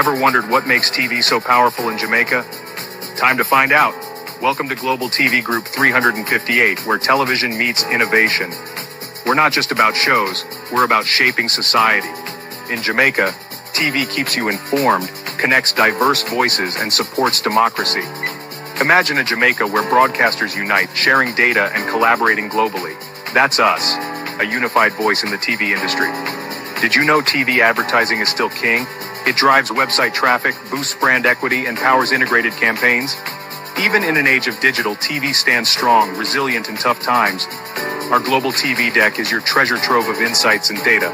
Ever wondered what makes TV so powerful in Jamaica? Time to find out. Welcome to Global TV Group 358, where television meets innovation. We're not just about shows, we're about shaping society. In Jamaica, TV keeps you informed, connects diverse voices, and supports democracy. Imagine a Jamaica where broadcasters unite, sharing data and collaborating globally. That's us, a unified voice in the TV industry. Did you know TV advertising is still king? It drives website traffic, boosts brand equity, and powers integrated campaigns. Even in an age of digital, TV stands strong, resilient in tough times. Our Global TV deck is your treasure trove of insights and data.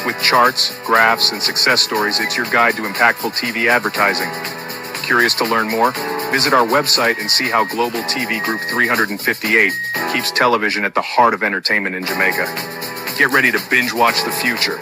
With charts, graphs, and success stories, it's your guide to impactful TV advertising. Curious to learn more? Visit our website and see how Global TV Group 358 keeps television at the heart of entertainment in Jamaica. Get ready to binge watch the future.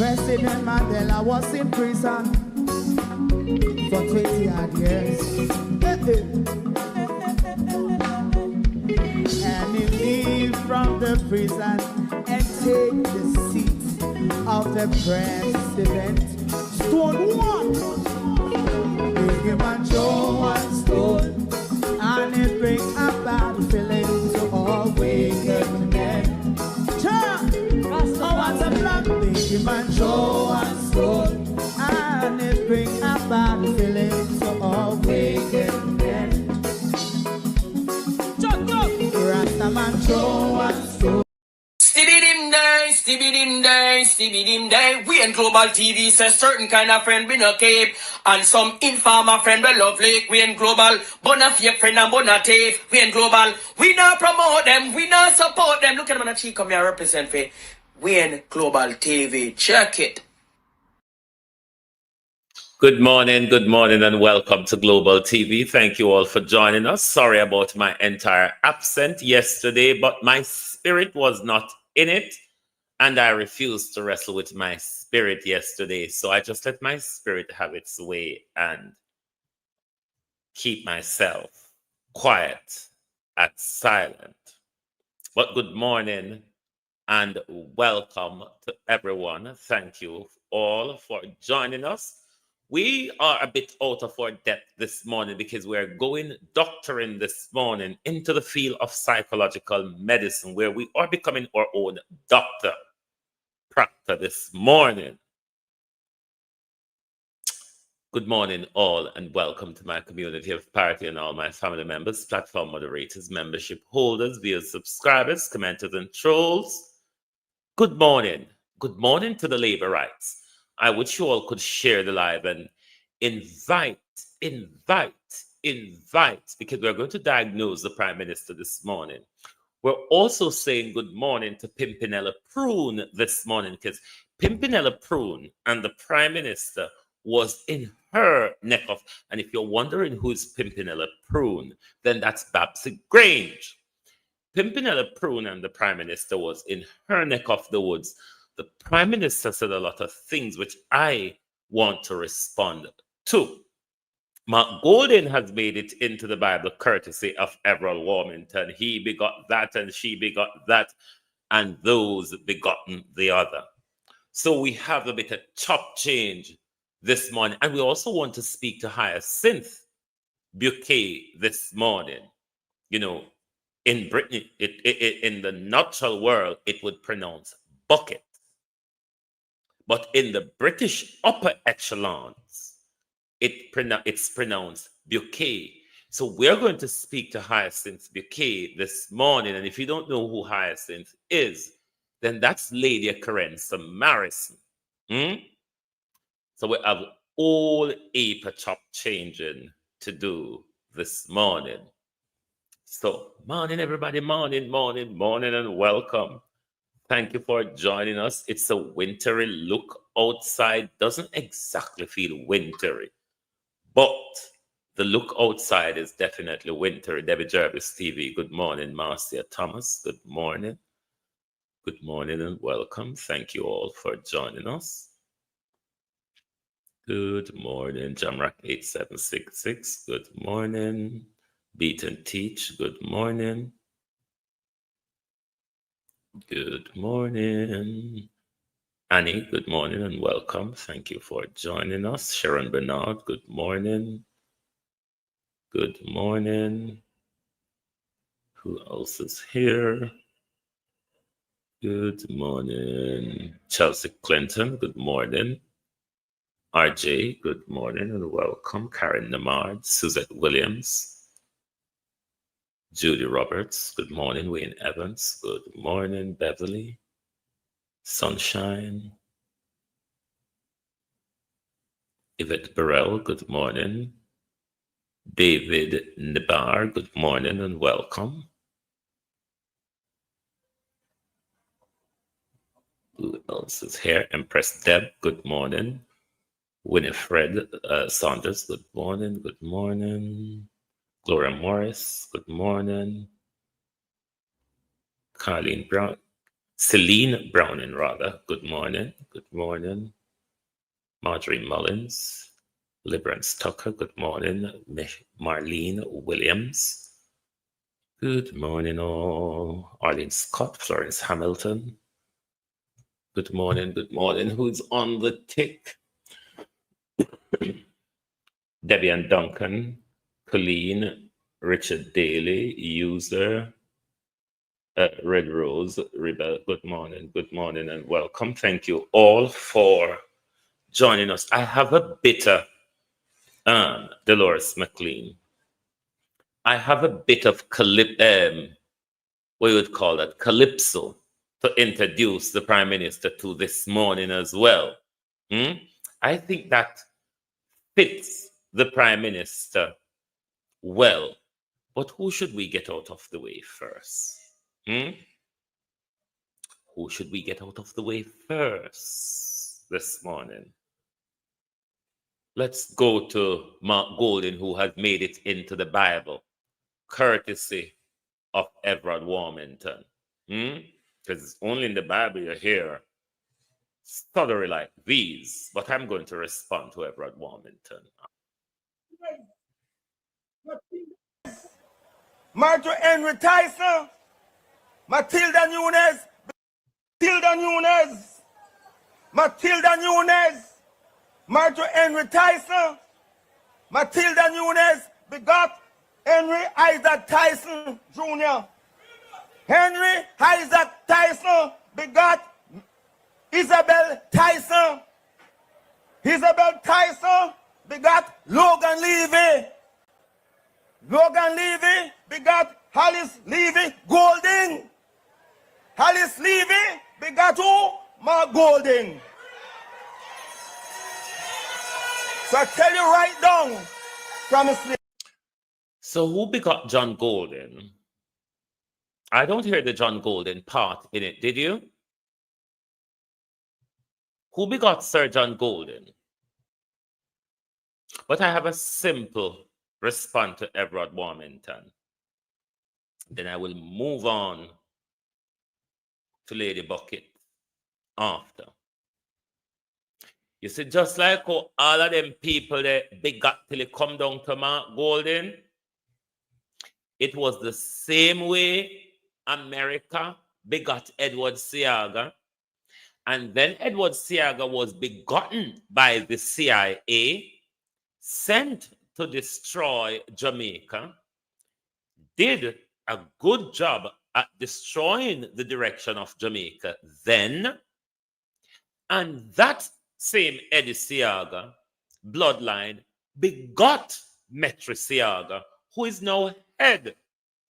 President Mandela was in prison for 20 odd years. And he leave from the prison and take the seat of the president. Stone one, big him and Joe one stone, and it bring about feeling. man show us so. Stibby dim day. We in Global TV says certain kind of friend we no keep. And some informer friend we lovely. We in Global, bona fake friend and bona tape. We in Global, we not promote them, we not support them. Look at them on the cheek come here represent for. We in Global TV. Check it. Good morning, and welcome to Global TV. Thank you all for joining us. Sorry about my entire absence yesterday, but my spirit was not in it, and I refused to wrestle with my spirit yesterday. So I just let my spirit have its way and keep myself quiet and silent. But good morning and welcome to everyone. Thank you all for joining us. We are a bit out of our depth this morning because we're going doctoring this morning into the field of psychological medicine, where we are becoming our own doctor, proctor this morning. Good morning, all, and welcome to my community of party and all my family members, platform moderators, membership holders, viewers, subscribers, commenters, and trolls. Good morning. Good morning to the labor rights. I wish you all could share the live and invite, because we're going to diagnose the Prime Minister this morning. We're also saying good morning to Pimpinella Prune this morning, because Pimpinella Prune and the Prime Minister was in her neck of, and if you're wondering who's Pimpinella Prune, then that's Babsy Grange. Pimpinella Prune and the Prime Minister was in her neck of the woods. The Prime Minister said a lot of things which I want to respond to. Mark Golden has made it into the Bible courtesy of Everett Warmington. He begot that and she begot that, and those begotten the other. So we have a bit of chop change this morning. And we also want to speak to Hyacinth Bouquet this morning. You know, in Britain, in the natural world, it would pronounce bucket. But in the British upper echelons, it's pronounced bouquet. So we're going to speak to Hyacinth Bouquet this morning. And if you don't know who Hyacinth is, then that's Lady Carenza Marison. So we have all a chop changing to do this morning. So morning, everybody, morning, and welcome. Thank you for joining us. It's a wintry look outside. Doesn't exactly feel wintry, but the look outside is definitely wintry. Debbie Jervis TV, good morning. Marcia Thomas, good morning. Good morning and welcome. Thank you all for joining us. Good morning, Jamrock 8766. Good morning. Beat and Teach, good morning. Good morning. Annie, good morning and welcome. Thank you for joining us. Sharon Bernard, good morning. Good morning. Who else is here? Good morning. Chelsea Clinton, good morning. RJ, good morning and welcome. Karen Namard, Suzette Williams. Judy Roberts, good morning. Wayne Evans, good morning. Beverly, Sunshine. Yvette Burrell, good morning. David Nibar, good morning and welcome. Who else is here? Empress Deb, good morning. Winifred Saunders, good morning. Good morning. Gloria Morris, good morning. Celine Browning, rather, good morning. Good morning. Marjorie Mullins, Liberance Tucker, good morning. Marlene Williams, good morning all. Arlene Scott, Florence Hamilton, good morning. Who's on the tick? Debbie and Duncan, Colleen, Richard Daly, User, Red Rose, Rebel, good morning and welcome. Thank you all for joining us. I have a bit of Dolores McLean. I have a bit of we would call that calypso to introduce the Prime Minister to this morning as well. I think that fits the Prime Minister well. But who should we get out of the way first? Who should we get out of the way first this morning? Let's go to Mark Golden, who has made it into the Bible, courtesy of Everard Warmington. Because it's only in the Bible you hear stuttery like these, but I'm going to respond to Everard Warmington. Marjorie Henry Tyson, Matilda Nunes, Marjorie Henry Tyson, Matilda Nunes begot Henry Isaac Tyson Jr. Henry Isaac Tyson begot Isabel Tyson. Isabel Tyson begot Logan Levy. Logan Levy begot Alice Levy Golding. Alice Levy begot who? Mark Golding. So I tell you right down, promise me. So who begot John Golden? I don't hear the John Golden part in it, did you? Who begot Sir John Golden? But I have a simple response to Everard Warmington. Then I will move on to Lady Bucket after. You see, just like how all of them people that begot till it come down to Mark Golden, it was the same way America begot Edward Seaga. And then Edward Seaga was begotten by the CIA, sent to destroy Jamaica, did a good job at destroying the direction of Jamaica then, and that same Eddie Seaga bloodline begot Metri Seaga, who is now head,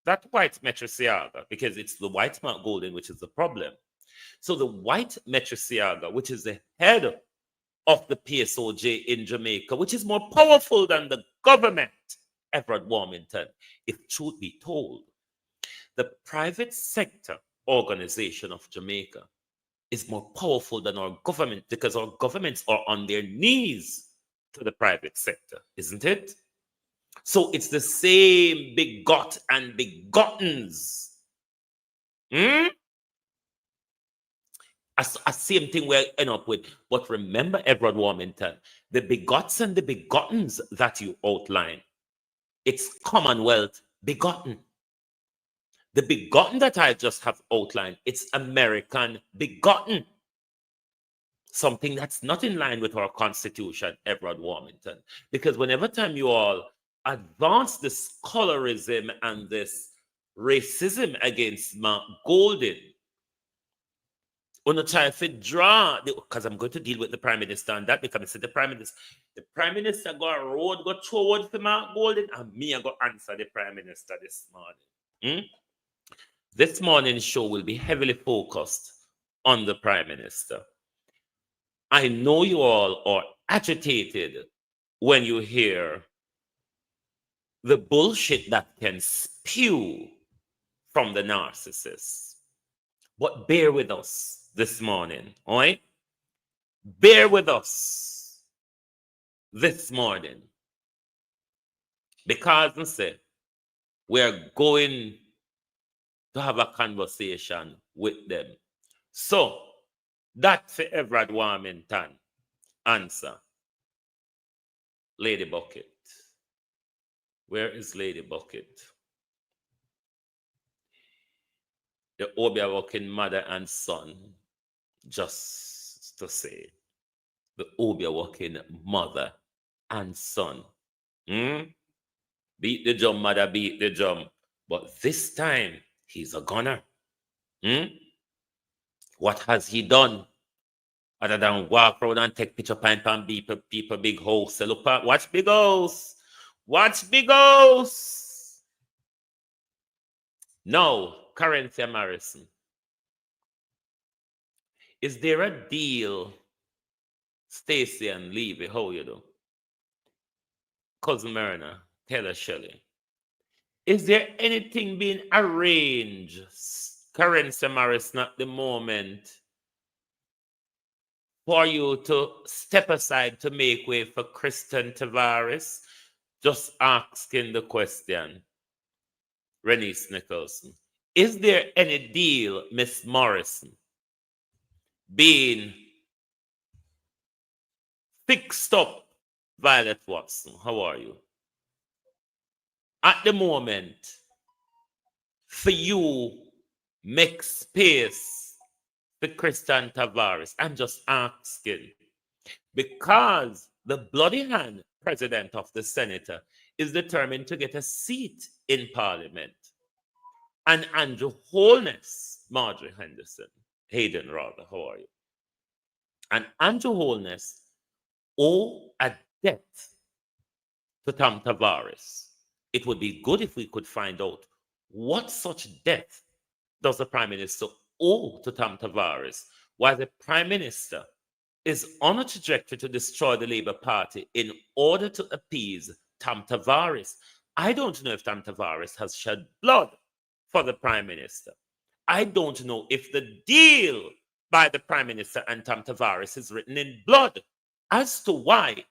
that white Metri Seaga, because it's the white Mark Golden which is the problem. So the white Metri Seaga, which is the head of the PSOJ in Jamaica, which is more powerful than the government, Everard Warmington, if truth be told, the private sector organization of Jamaica is more powerful than our government because our governments are on their knees to the private sector, isn't it? So it's the same begot and begottens. A same thing we end up with. But remember, Everard Warmington, the begots and the begottens that you outline, it's Commonwealth begotten. The begotten that I just have outlined, it's American begotten. Something that's not in line with our Constitution, Everard Warmington. Because whenever time you all advance this colorism and this racism against Mark Golden, on try to draw, because I'm going to deal with the Prime Minister and that, because I said the Prime Minister go a road, go forward for Mark Golden, and me I go answer the Prime Minister this morning. This morning's show will be heavily focused on the Prime Minister. I know you all are agitated when you hear the bullshit that can spew from the narcissist. But bear with us this morning, all right? Bear with us this morning. Because I say, we're going to have a conversation with them. So, that's for Everard Warmington. Answer. Lady Bucket. Where is Lady Bucket? The Obia working mother and son, just to say, the Obia working mother and son. Beat the drum, mother, beat the drum. But this time, he's a gunner. What has he done? Other than walk around and take picture pint and people big house. So look at, watch big house. Watch big house. No. Carentia Morrison, is there a deal, Stacy and Levy? How you do? Cousin Myrna, Taylor Shelley. Is there anything being arranged, Carentia Morrison, at the moment for you to step aside to make way for Kristen Tavares? Just asking the question. Renice Nicholson. Is there any deal, Miss Morrison, being fixed up? Violet Watson, how are you? At the moment, for you, make space for Kristen Tavares. I'm just asking. Because the bloody hand president of the Senator is determined to get a seat in Parliament. And Andrew Holness, Marjorie Henderson, Hayden rather, how are you? And Andrew Holness owe a debt to Tom Tavares. It would be good if we could find out what such debt does the Prime Minister owe to Tom Tavares, while the Prime Minister is on a trajectory to destroy the Labour Party in order to appease Tom Tavares. I don't know if Tom Tavares has shed blood for the Prime Minister. I don't know if the deal by the Prime Minister and Tom Tavares is written in blood as to why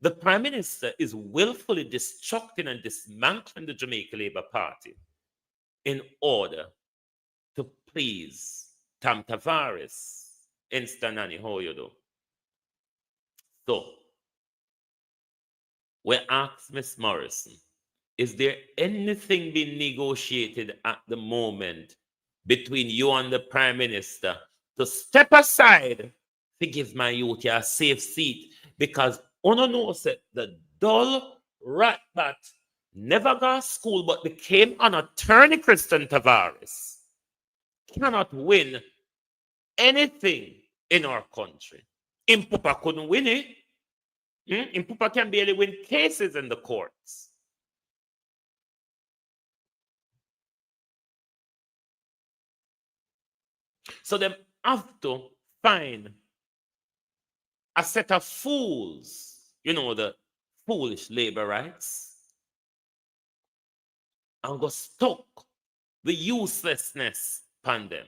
the Prime Minister is willfully destructing and dismantling the Jamaica Labour Party in order to please Tom Tavares. Instant Nanny, how you do? So, we asked Miss Morrison, is there anything being negotiated at the moment between you and the Prime Minister to step aside to give my youth a safe seat? Because Ono knows that the dull ratbat never got to school but became an attorney, Kristen Tavares, cannot win anything in our country. Impupa couldn't win it. Impupa can barely win cases in the courts. So they have to find a set of fools, the foolish labor rights, and go stuck the uselessness upon them.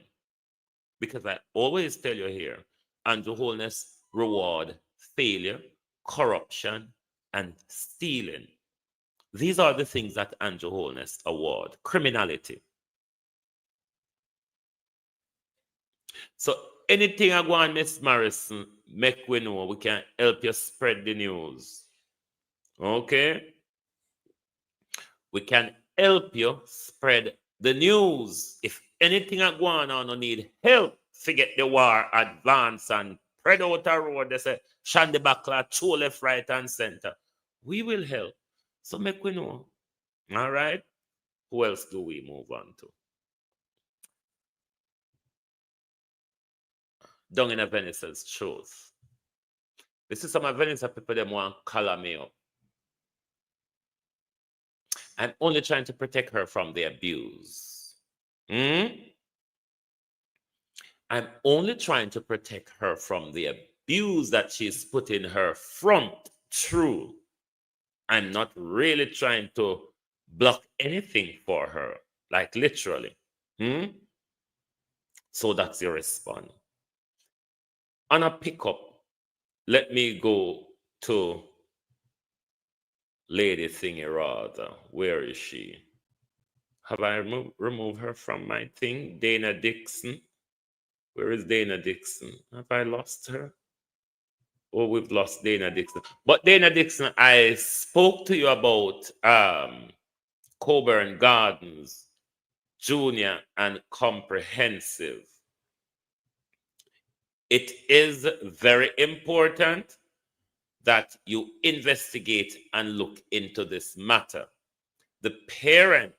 Because I always tell you here, Andrew Holness reward failure, corruption, and stealing. These are the things that Andrew Holness award. Criminality. So anything I go on, Miss Morrison, make we know. We can help you spread the news. Okay? We can help you spread the news. If anything I go on or need help to get the war advance and spread out a road, they say, Shandy Bakla, two left, right, and center. We will help. So make we know. All right? Who else do we move on to? Down in a Venice's truth. This is some of Venice people them want to color me up. I'm only trying to protect her from the abuse. I'm only trying to protect her from the abuse that she's putting her front through. I'm not really trying to block anything for her, like literally. So that's your response. On a pickup, let me go to Lady Thingy rather. Where is she? Have I removed her from my thing? Dana Dixon. Where is Dana Dixon? Have I lost her? Oh, we've lost Dana Dixon. But Dana Dixon, I spoke to you about Coburn Gardens, Junior and Comprehensive. It is very important that you investigate and look into this matter. The parent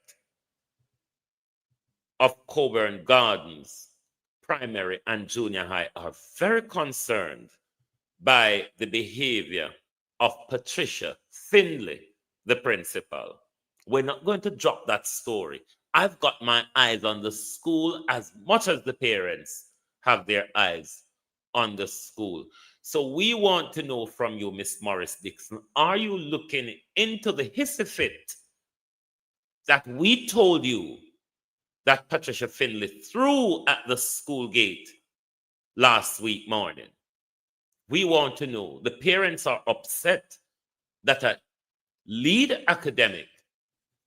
of Coburn Gardens, primary and junior high, are very concerned by the behavior of Patricia Findlay, the principal. We're not going to drop that story I've got my eyes on the school as much as the parents have their eyes on the school. So we want to know from you, Miss Morris Dixon, are you looking into the hissy fit that we told you that Patricia Finley threw at the school gate last week morning? We want to know. The parents are upset that a lead academic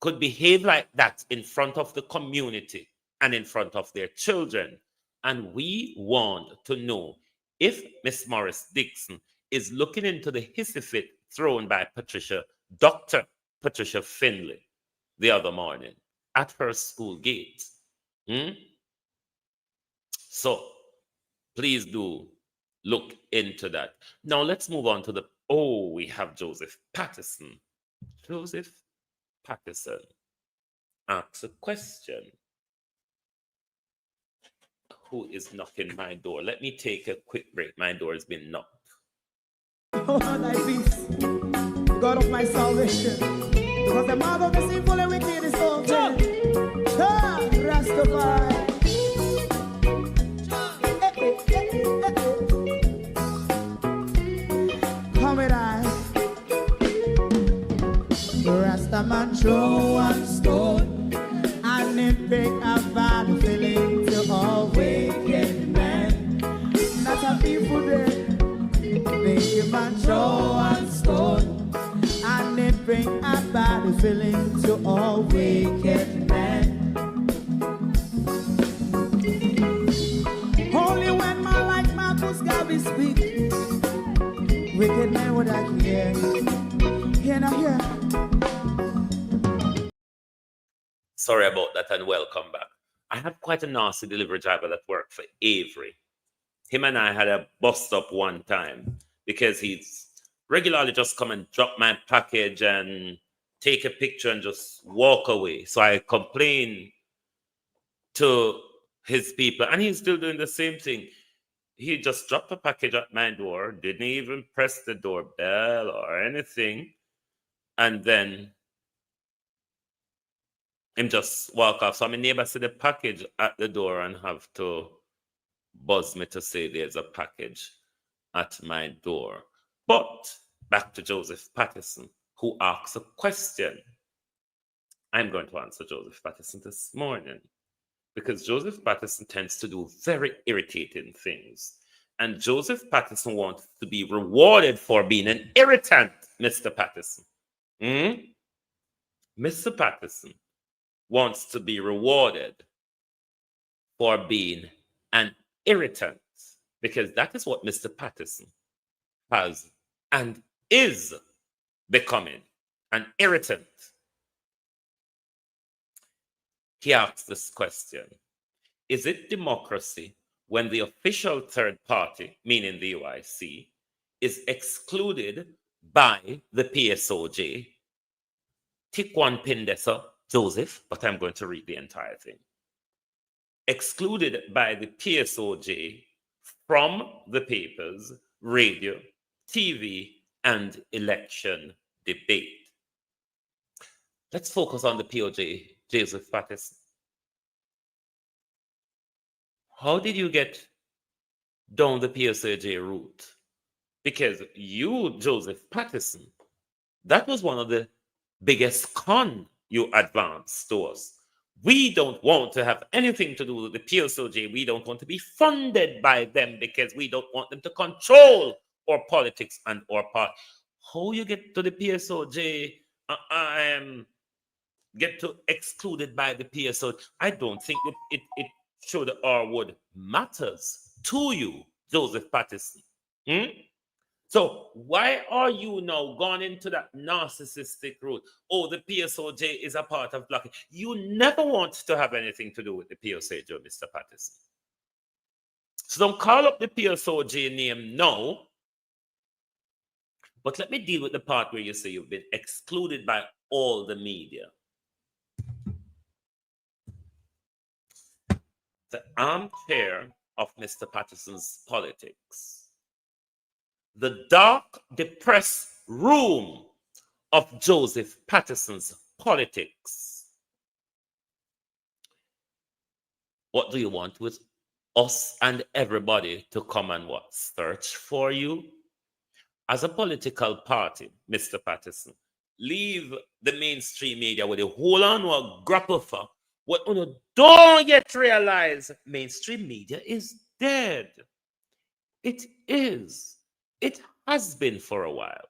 could behave like that in front of the community and in front of their children. And we want to know if Miss Morris Dixon is looking into the hissy fit thrown by Dr. Patricia Finley the other morning at her school gate. So please do look into that. Now let's move on to we have Joseph Patterson. Joseph Patterson asks a question. Who is knocking my door? Let me take a quick break. My door has been knocked. Oh, thy peace, God of my salvation, because the mouth of the sinful and wicked is open. Rastafari. Come with I. Rastaman throw one stone, and it bring a bad feeling to all wicked men. Not a people there. Make a man throw one stone, and it bring a bad feeling to all wicked men. Only when man like Marcus Garvey speak, wicked men would I hear. Hear now hear. Sorry about that and welcome back. I had quite a nasty delivery driver that worked for Avery. Him and I had a bust up one time because he's regularly just come and drop my package and take a picture and just walk away. So I complained to his people, and he's still doing the same thing. He just dropped a package at my door, didn't even press the doorbell or anything, and then him just walk off. So my neighbor see the package at the door and have to buzz me to say there's a package at my door. But back to Joseph Patterson, who asks a question. I'm going to answer Joseph Patterson this morning because Joseph Patterson tends to do very irritating things. And Joseph Patterson wants to be rewarded for being an irritant, Mr. Patterson. Mr. Patterson wants to be rewarded for being an irritant, because that is what Mr. Patterson has and is becoming, an irritant. He asks this question: is it democracy when the official third party, meaning the UIC, is excluded by the PSOJ? Tick one pin there, sir, Joseph, but I'm going to read the entire thing. Excluded by the PSOJ from the papers, radio, TV, and election debate. Let's focus on the POJ, Joseph Patterson. How did you get down the PSOJ route? Because you, Joseph Patterson, that was one of the biggest con you advanced to us. We don't want to have anything to do with the PSOJ. We don't want to be funded by them because we don't want them to control our politics and our part. How you get to the PSOJ, get to excluded by the PSOJ? I don't think it should or would matters to you, Joseph Patterson. So why are you now gone into that narcissistic route? Oh, the PSOJ is a part of blocking. You never want to have anything to do with the PSOJ, Mr. Patterson. So don't call up the PSOJ name now. But let me deal with the part where you say you've been excluded by all the media. The armchair of Mr. Patterson's politics. The dark, depressed room of Joseph Patterson's politics What do you want with us and everybody to come and what? Search for you? As a political party, Mr. Patterson, leave the mainstream media with a whole on what grapple for. What you don't yet realize, mainstream media is dead. It is. It has been for a while.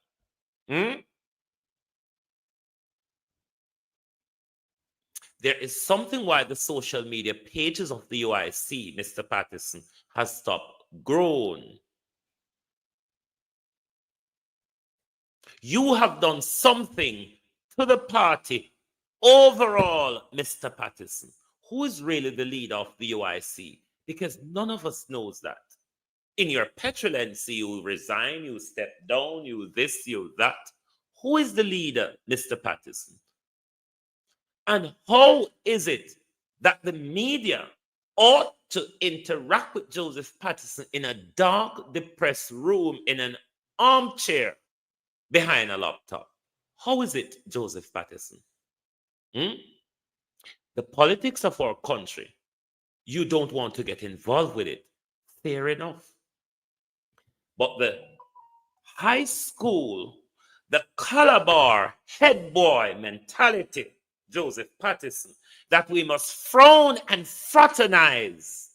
There is something why the social media pages of the UIC, Mr. Patterson, has stopped growing. You have done something to the party overall, Mr. Patterson. Who is really the leader of the UIC? Because none of us knows that. In your petulancy, you resign, you step down, you this, you that. Who is the leader, Mr. Patterson? And how is it that the media ought to interact with Joseph Patterson in a dark, depressed room in an armchair behind a laptop? How is it, Joseph Patterson? The politics of our country, you don't want to get involved with it. Fair enough. But the high school, the Calabar head boy mentality, Joseph Patterson, that we must frown and fraternize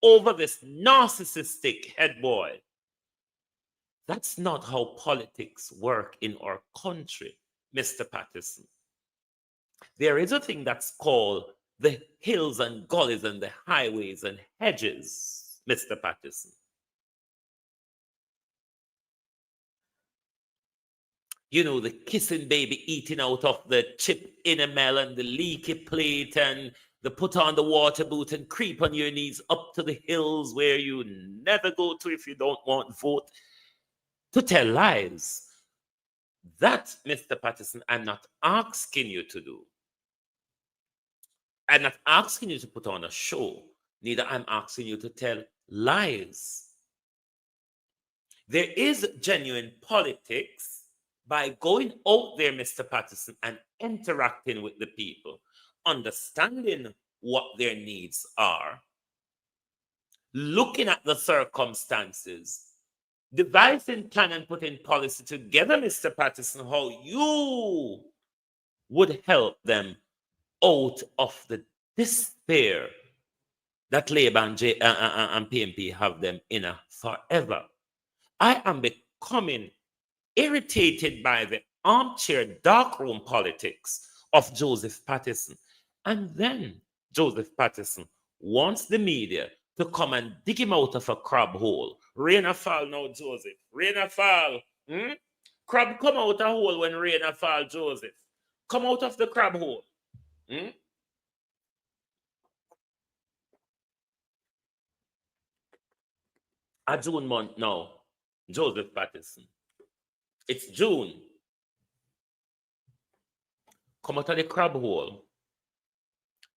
over this narcissistic head boy. That's not how politics work in our country, Mr. Patterson. There is a thing that's called the hills and gullies and the highways and hedges, Mr. Patterson. You know, the kissing baby eating out of the chip enamel and the leaky plate and the put on the water boot and creep on your knees up to the hills where you never go to if you don't want vote, to tell lies. That, Mr. Patterson, I'm not asking you to do. I'm not asking you to put on a show. Neither I'm asking you to tell lies. There is genuine politics by going out there, Mr. Patterson, and interacting with the people, understanding what their needs are, looking at the circumstances, devising plan and putting policy together, Mr. Patterson, how you would help them out of the despair that Labour and PMP have them in forever. I am becoming irritated by the armchair darkroom politics of Joseph Patterson. And then Joseph Patterson wants the media to come and dig him out of a crab hole. Rain a fall now, Joseph. Rain a fall. Crab come out a hole when rain a fall, Joseph. Come out of the crab hole. A June month now, Joseph Patterson. It's June. Come out of the crab hole.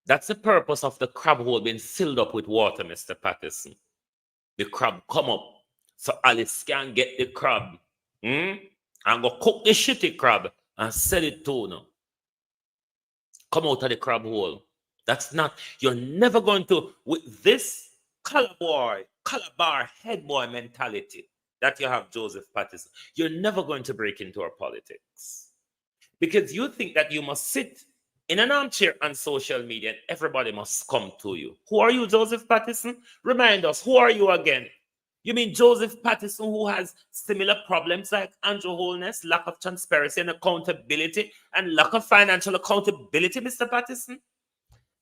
That's the purpose of the crab hole being filled up with water, Mr. Patterson. The crab come up so Alice can get the crab and go cook the shitty crab and sell it to now. Come out of the crab hole. That's not, you're never going to, with this Calabar head boy mentality that you have, Joseph Patterson, you're never going to break into our politics. Because you think that you must sit in an armchair on social media and everybody must come to you. Who are you, Joseph Patterson? Remind us, who are you again? You mean Joseph Patterson, who has similar problems like Andrew Holness, lack of transparency and accountability, and lack of financial accountability, Mr. Patterson?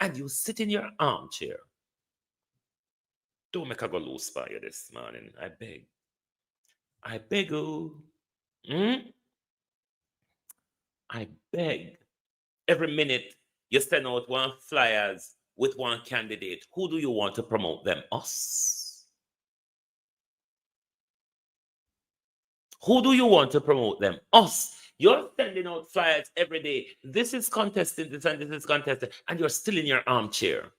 And you sit in your armchair. Don't make a go loose by you this morning, I beg. I beg you. I beg. Every minute you send out one flyers with one candidate. Who do you want to promote them? Us. Who do you want to promote them? Us. You're sending out flyers every day. This is contested, this and this is contested, and you're still in your armchair.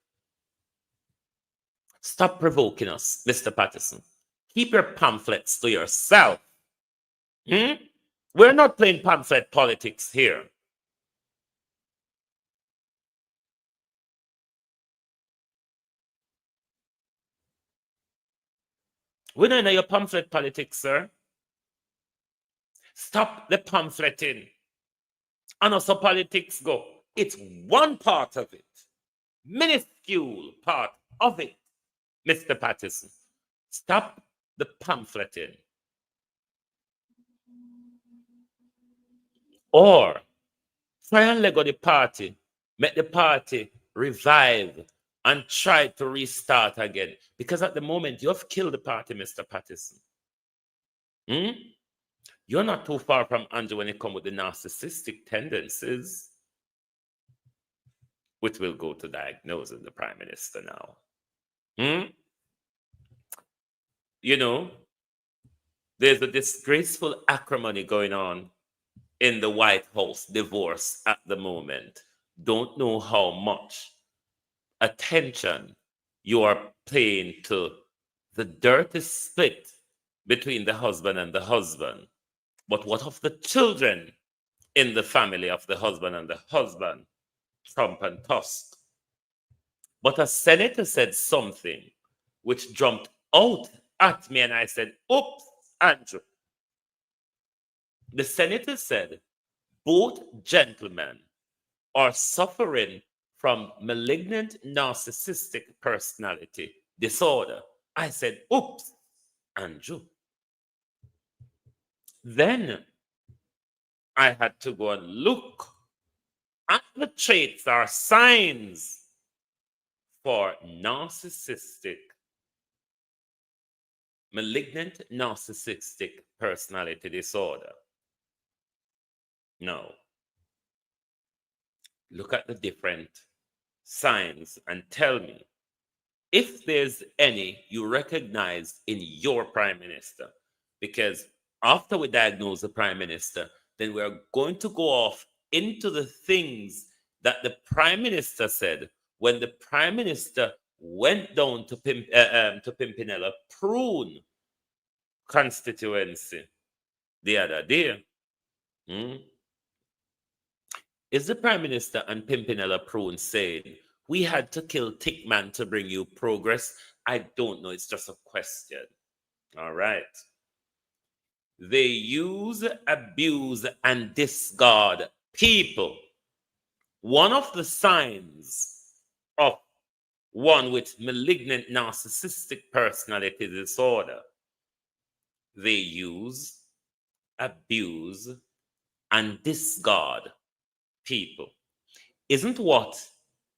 Stop provoking us, Mr. Patterson. Keep your pamphlets to yourself. We're not playing pamphlet politics here. We don't know your pamphlet politics, sir. Stop the pamphleting. And also politics go. It's one part of it. Minuscule part of it, Mr. Patterson. Stop the pamphleting. Or try and let go the party. Make the party revive and try to restart again. Because at the moment, you have killed the party, Mr. Patterson. You're not too far from Andrew when it comes with the narcissistic tendencies, which will go to diagnosing the Prime Minister now. You know, there's a disgraceful acrimony going on in the White House divorce at the moment. Don't know how much attention you are paying to the dirty split between the husband and the husband. But what of the children in the family of the husband and the husband, Trump and Tusk? But a senator said something which jumped out at me, and I said, oops, Andrew. The senator said, both gentlemen are suffering from malignant narcissistic personality disorder. I said, oops, Andrew. Then I had to go and look at the traits or signs for malignant narcissistic personality disorder. Now, look at the different signs and tell me if there's any you recognize in your Prime Minister. Because after we diagnose the Prime Minister, then we're going to go off into the things that the Prime Minister said when the Prime Minister went down to Pimpinella Prune constituency the other day. Is the Prime Minister and Pimpinella Prune saying, we had to kill Tickman to bring you progress? I don't know. It's just a question. All right. They use, abuse, and discard people. One of the signs of one with malignant narcissistic personality disorder, they use, abuse, and discard people. Isn't what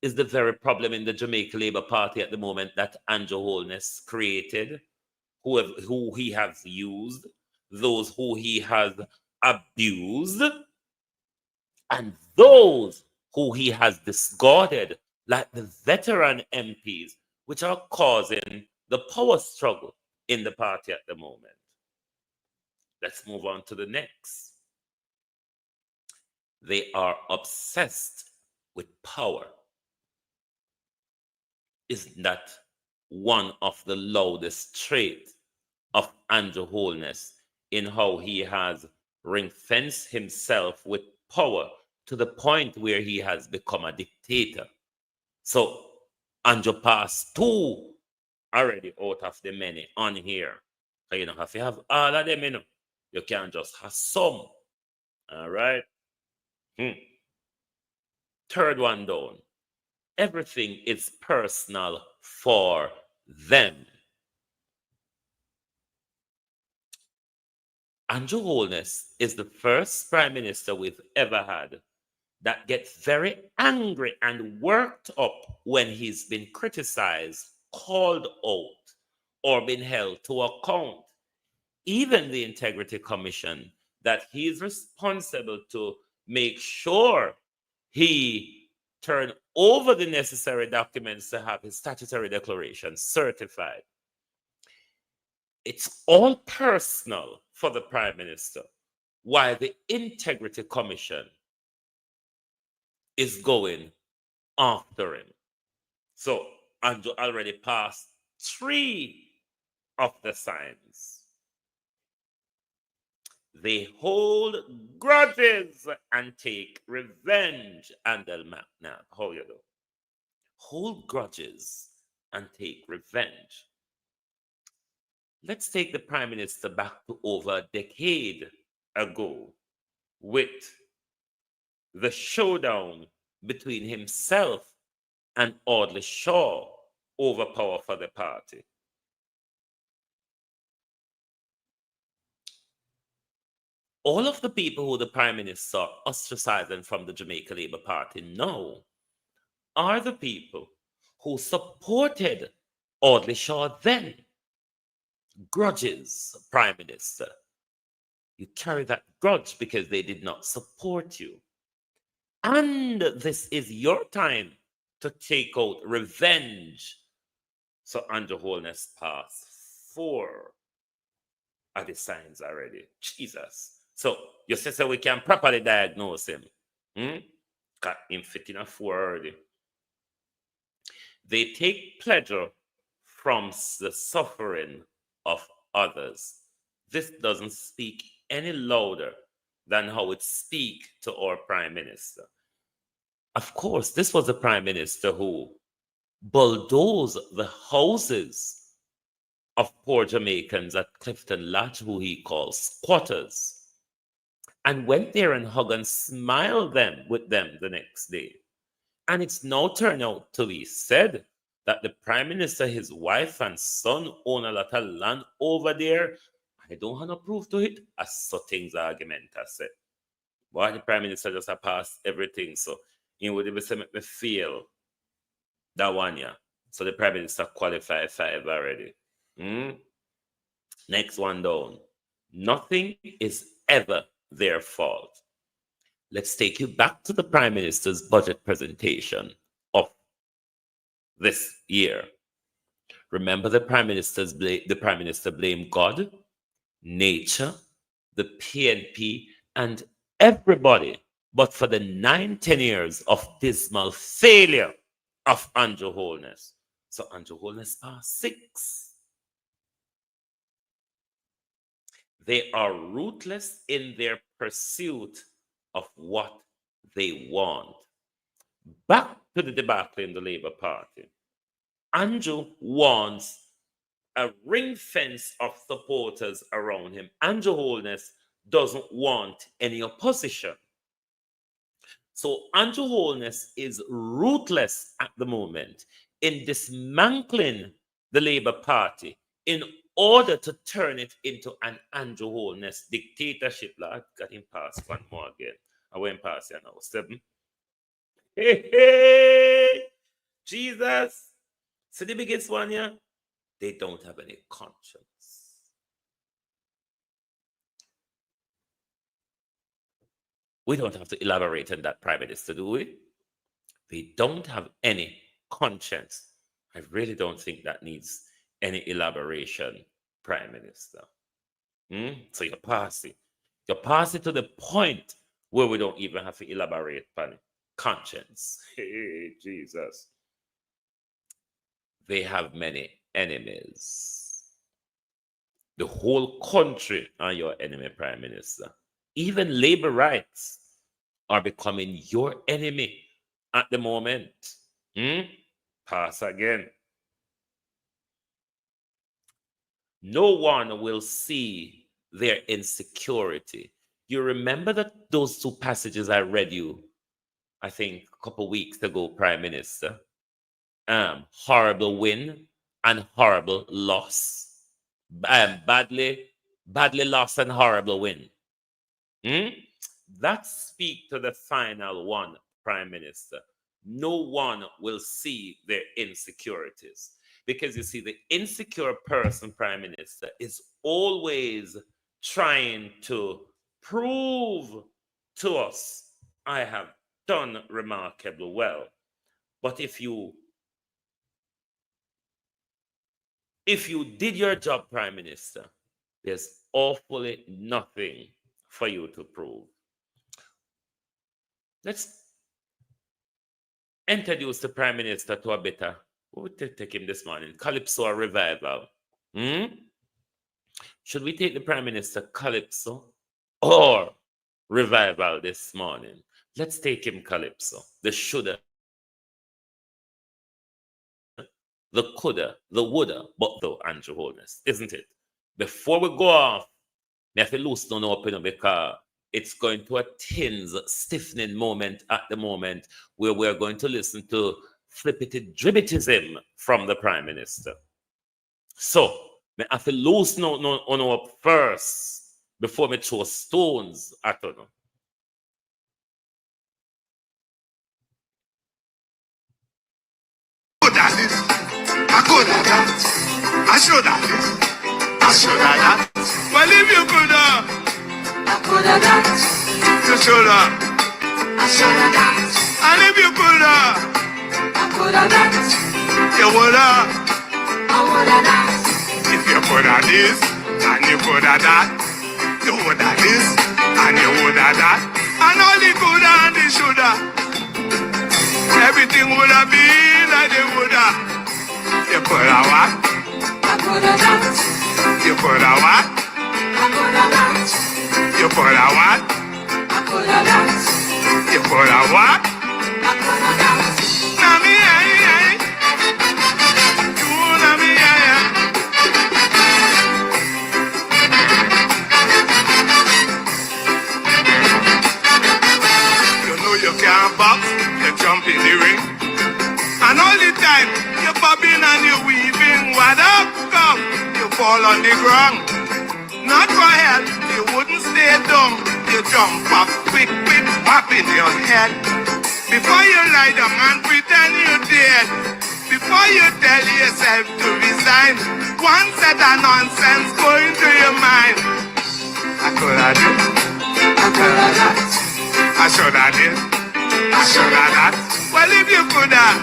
is the very problem in the Jamaica Labour Party at the moment that Andrew Holness created, who he has used, those who he has abused, and those who he has discarded, like the veteran MPs, which are causing the power struggle in the party at the moment. Let's move on to the next. They are obsessed with power. Isn't that one of the loudest traits of Andrew Holness in how he has ring-fenced himself with power to the point where he has become a dictator? So Andrew passed two already out of the many on here. So you don't have to have all of them, you know. You can't just have some. All right. Third one down. Everything is personal for them. Andrew Holness is the first Prime Minister we've ever had that gets very angry and worked up when he's been criticized, called out, or been held to account. Even the Integrity Commission that he's responsible to make sure he turn over the necessary documents to have his statutory declaration certified. It's all personal for the Prime Minister, while the Integrity Commission is going after him. So Andrew already passed 3 of the signs. They hold grudges and take revenge. And now, how you do? Hold grudges and take revenge. Let's take the Prime Minister back to over a decade ago with the showdown between himself and Audley Shaw over power for the party. All of the people who the Prime Minister ostracizing from the Jamaica Labour Party now are the people who supported Audley Shaw then. Grudges, Prime Minister. You carry that grudge because they did not support you. And this is your time to take out revenge. So Andrew Holness passed 4 are the signs already. Jesus. So you say we can properly diagnose him. Got him fit in a 4 already. They take pleasure from the suffering of others. This doesn't speak any louder than how it speaks to our Prime Minister. Of course, this was the Prime Minister who bulldozed the houses of poor Jamaicans at Clifton Lodge, who he calls squatters, and went there and hugged and smiled with them the next day. And it's now turned out to be said that the Prime Minister, his wife and son own a lot of land over there. I don't have no proof to it, as so things argument has said. Why the Prime Minister just passed everything, so he would be saying, make me feel that one, yeah. So the Prime Minister qualified 5 already. Next one down. Nothing is ever their fault. Let's take you back to the Prime Minister's budget presentation of this year. Remember, the Prime Minister blamed God, nature, the PNP, and everybody, but for the 9-10 years of dismal failure of Andrew Holness. So Andrew Holness passed 6. They are ruthless in their pursuit of what they want. Back to the debacle in the Labour Party. Andrew wants a ring fence of supporters around him. Andrew Holness doesn't want any opposition. So Andrew Holness is ruthless at the moment in dismantling the Labour Party in order to turn it into an Andrew Holness dictatorship. Lord, got him past one more again. I went past here now. 7. Hey, Jesus. So the biggest one here, they don't have any conscience. We don't have to elaborate on that, Prime Minister, do we? They don't have any conscience. I really don't think that needs any elaboration, Prime Minister. So you're passing. You're passing to the point where we don't even have to elaborate on conscience. Hey, Jesus. They have many enemies. The whole country are your enemy, Prime Minister. Even labor rights are becoming your enemy at the moment. Pass again. No one will see their insecurity. You remember that those 2 passages I read you, I think a couple weeks ago, Prime Minister? Horrible win and horrible loss. Badly lost and horrible win. That speak to the final one, Prime Minister. No one will see their insecurities. Because you see, the insecure person, Prime Minister, is always trying to prove to us, I have done remarkably well. But if you did your job, Prime Minister, there's awfully nothing for you to prove. Let's introduce the Prime Minister to a better, what would they take him this morning? Calypso or revival? Should we take the Prime Minister Calypso or revival this morning? Let's take him Calypso. The shoulda, the coulda, the woulda, but though Andrew Holness, isn't it? before we go off, I have to loosen up, because it's going to a tense, stiffening moment at the moment where we're going to listen to flippity dribbitism from the Prime Minister. So, I have to loosen up first before me throw stones at you. That is, I could have that. I should have this. I should have that. Well, if you could have, I could have that. You should have. I should have that. And if you could have, I could have that. You would have. I would have that. If you could have this, and you could have that, you would have this, and you would have that. And all the could have and the should have. Everything would have been like they would have. You could have what? I could have that. You could have what? I could have that. You could have what? I could have that. You could have what? I could have that. Nami ay. You nami ay. You know you can't box. You jump in the ring, and all the time you're bobbing and you're weaving. What up, come? You fall on the ground. Not for help, you wouldn't stay down. You jump up quick, whapping your head. Before you lie down and pretend you're dead. Before you tell yourself to resign, one set of nonsense going through your mind. I could have did. I could have that. I should have did. I should have that. Well, if you could have,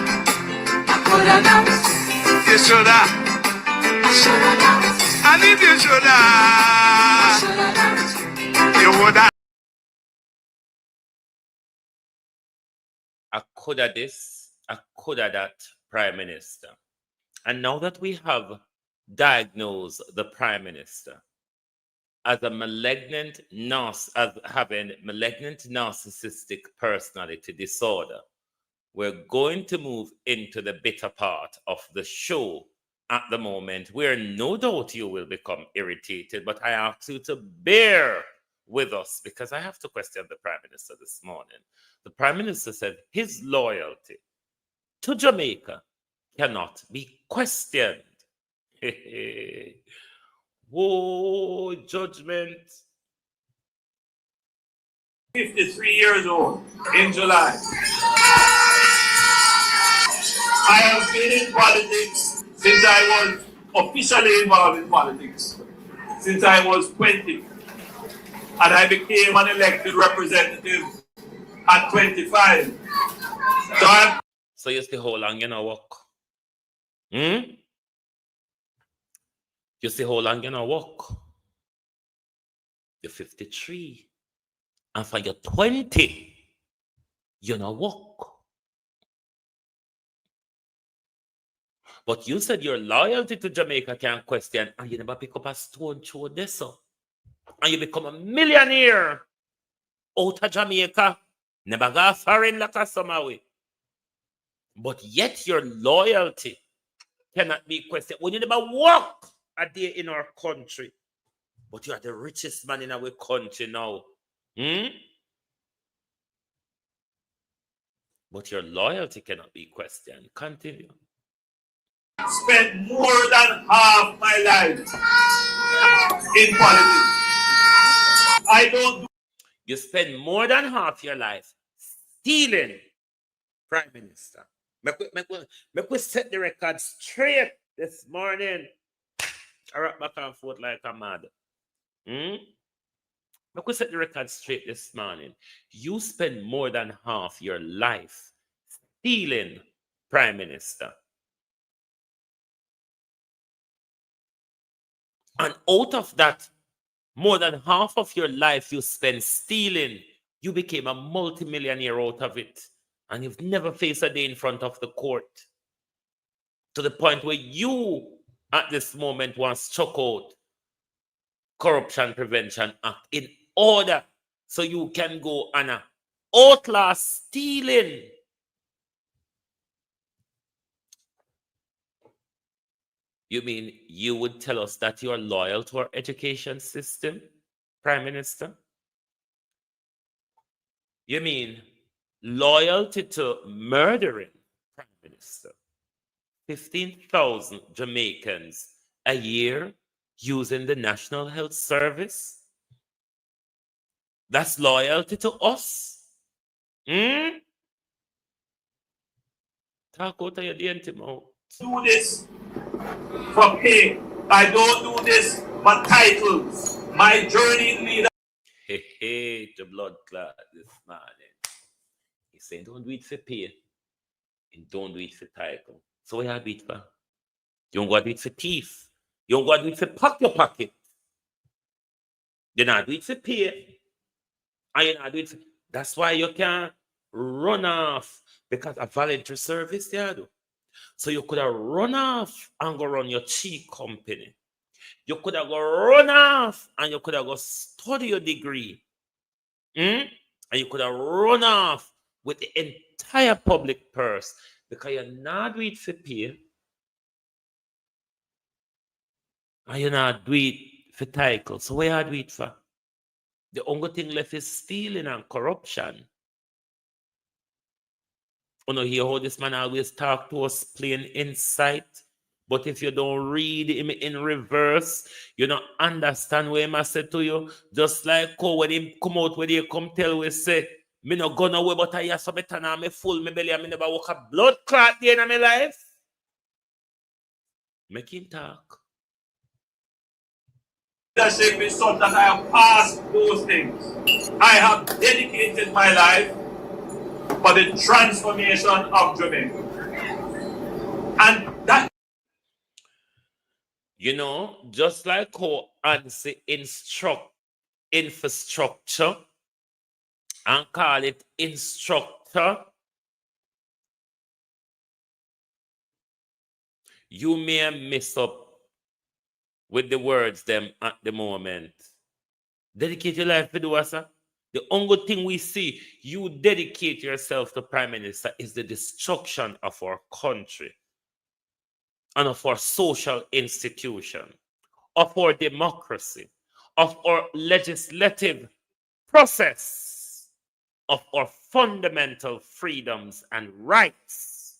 I could have that. You should have. I should have that. And if you should have, I should have that. You would have. I could have this, I could have that, Prime Minister. And now that we have diagnosed the Prime Minister as a as having malignant narcissistic personality disorder, we're going to move into the bitter part of the show at the moment, where no doubt you will become irritated, but I ask you to bear with us because I have to question the Prime Minister this morning. The Prime Minister said his loyalty to Jamaica cannot be questioned. Whoa, judgment. 53 years old in July. I have been in politics since I was officially involved in politics, since I was 20. And I became an elected representative at 25. So you see how long you know work? You see how long you know work? You're 53. And for your 20, you know work. But you said your loyalty to Jamaica can't question, and you never pick up a stone through this. And you become a millionaire out of Jamaica. Never go foreign like a summer way. But yet your loyalty cannot be questioned. When you never work a day in our country, but you are the richest man in our country now. But your loyalty cannot be questioned. Continue. Spent more than half my life in politics. I don't do. You spend more than half your life stealing, Prime Minister. Make we set the record straight this morning. I rock back and forth like a mad. Make we set the record straight this morning. You spend more than half your life stealing, Prime Minister. And out of that, more than half of your life you spent stealing, you became a multimillionaire out of it. And you've never faced a day in front of the court. To the point where you, at this moment, want to chuck out Corruption Prevention Act in order so you can go on a outlast stealing. You mean you would tell us that you're loyal to our education system, Prime Minister? You mean loyalty to murdering, Prime Minister? 15,000 Jamaicans a year using the National Health Service? That's loyalty to us? Hmm? Talk out of your dainty mouth. Do this for pay. I don't do this for titles. My journey in leader. Hey, the blood clot this morning. He saying, don't do it for pay and don't do it for title. So what you do it for? You don't go do it for thief. You don't go do it for pack your pocket. You not do it for pay. And you not do it for... That's why you can't run off, because a voluntary service you do. So you could have run off and go run your cheap company. You could have go run off and you could have go study your degree. And you could have run off with the entire public purse, because you're not doing it for pay. And you're not doing it for title. So where are you doing it for? The only thing left is stealing and corruption. You know, hear how this man always talk to us plain insight. But if you don't read him in reverse, you don't understand what he must say to you. Just like how when him come out, when he come tell we say, me no go nowhere, but I hear something and me full, me belly, and me never walk a blood clot day in my life. Make him talk. Leadership is such that I have passed those things. I have dedicated my life for the transformation of Jamaica. And that, you know, just like how ANSI instruct infrastructure and call it instructor, you may mess up with the words them at the moment. Dedicate your life to do what, sir? The only thing we see you dedicate yourself to, Prime Minister, is the destruction of our country and of our social institution, of our democracy, of our legislative process, of our fundamental freedoms and rights.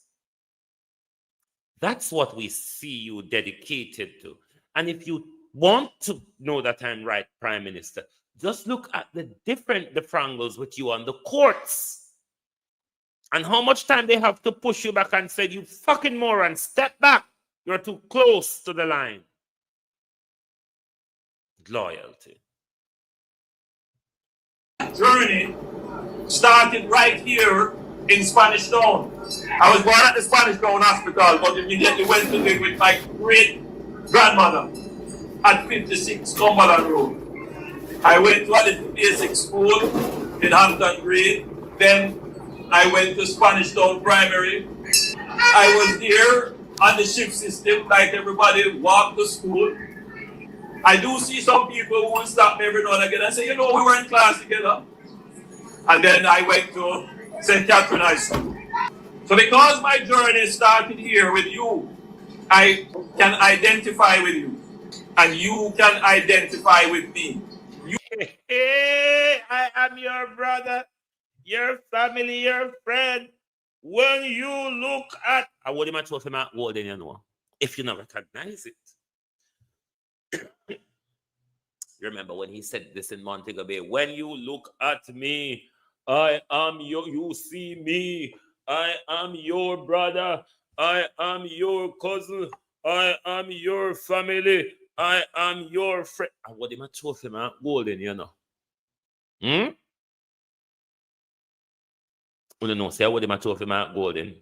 That's what we see you dedicated to. And if you want to know that I'm right, Prime Minister, just look at the different defrangles with you on the courts and how much time they have to push you back and say, you fucking moron, step back. You're too close to the line. Loyalty. journey started right here in Spanish Town. I was born at the Spanish Town Hospital, but immediately went to live with my great grandmother at 56 Cumberland Road. I went to a little basic school in Hampton Green. Then I went to Spanish Town Primary. I was there on the shift system, like everybody walked to school. I do see some people who will stop me every now and again and say, you know, we were in class together. And then I went to St. Catherine High School. So because my journey started here with you, I can identify with you. And you can identify with me. Hey, I am your brother, your family, your friend. When you look at... I would imagine what I'm holding, you know, if you not recognize it. You remember when he said this in Montego Bay? When you look at me, I am your... You see me, I am your brother, I am your cousin, I am your family, I am your friend. I would imagine what I'm holding, you know. You know, say what am I talking about golden?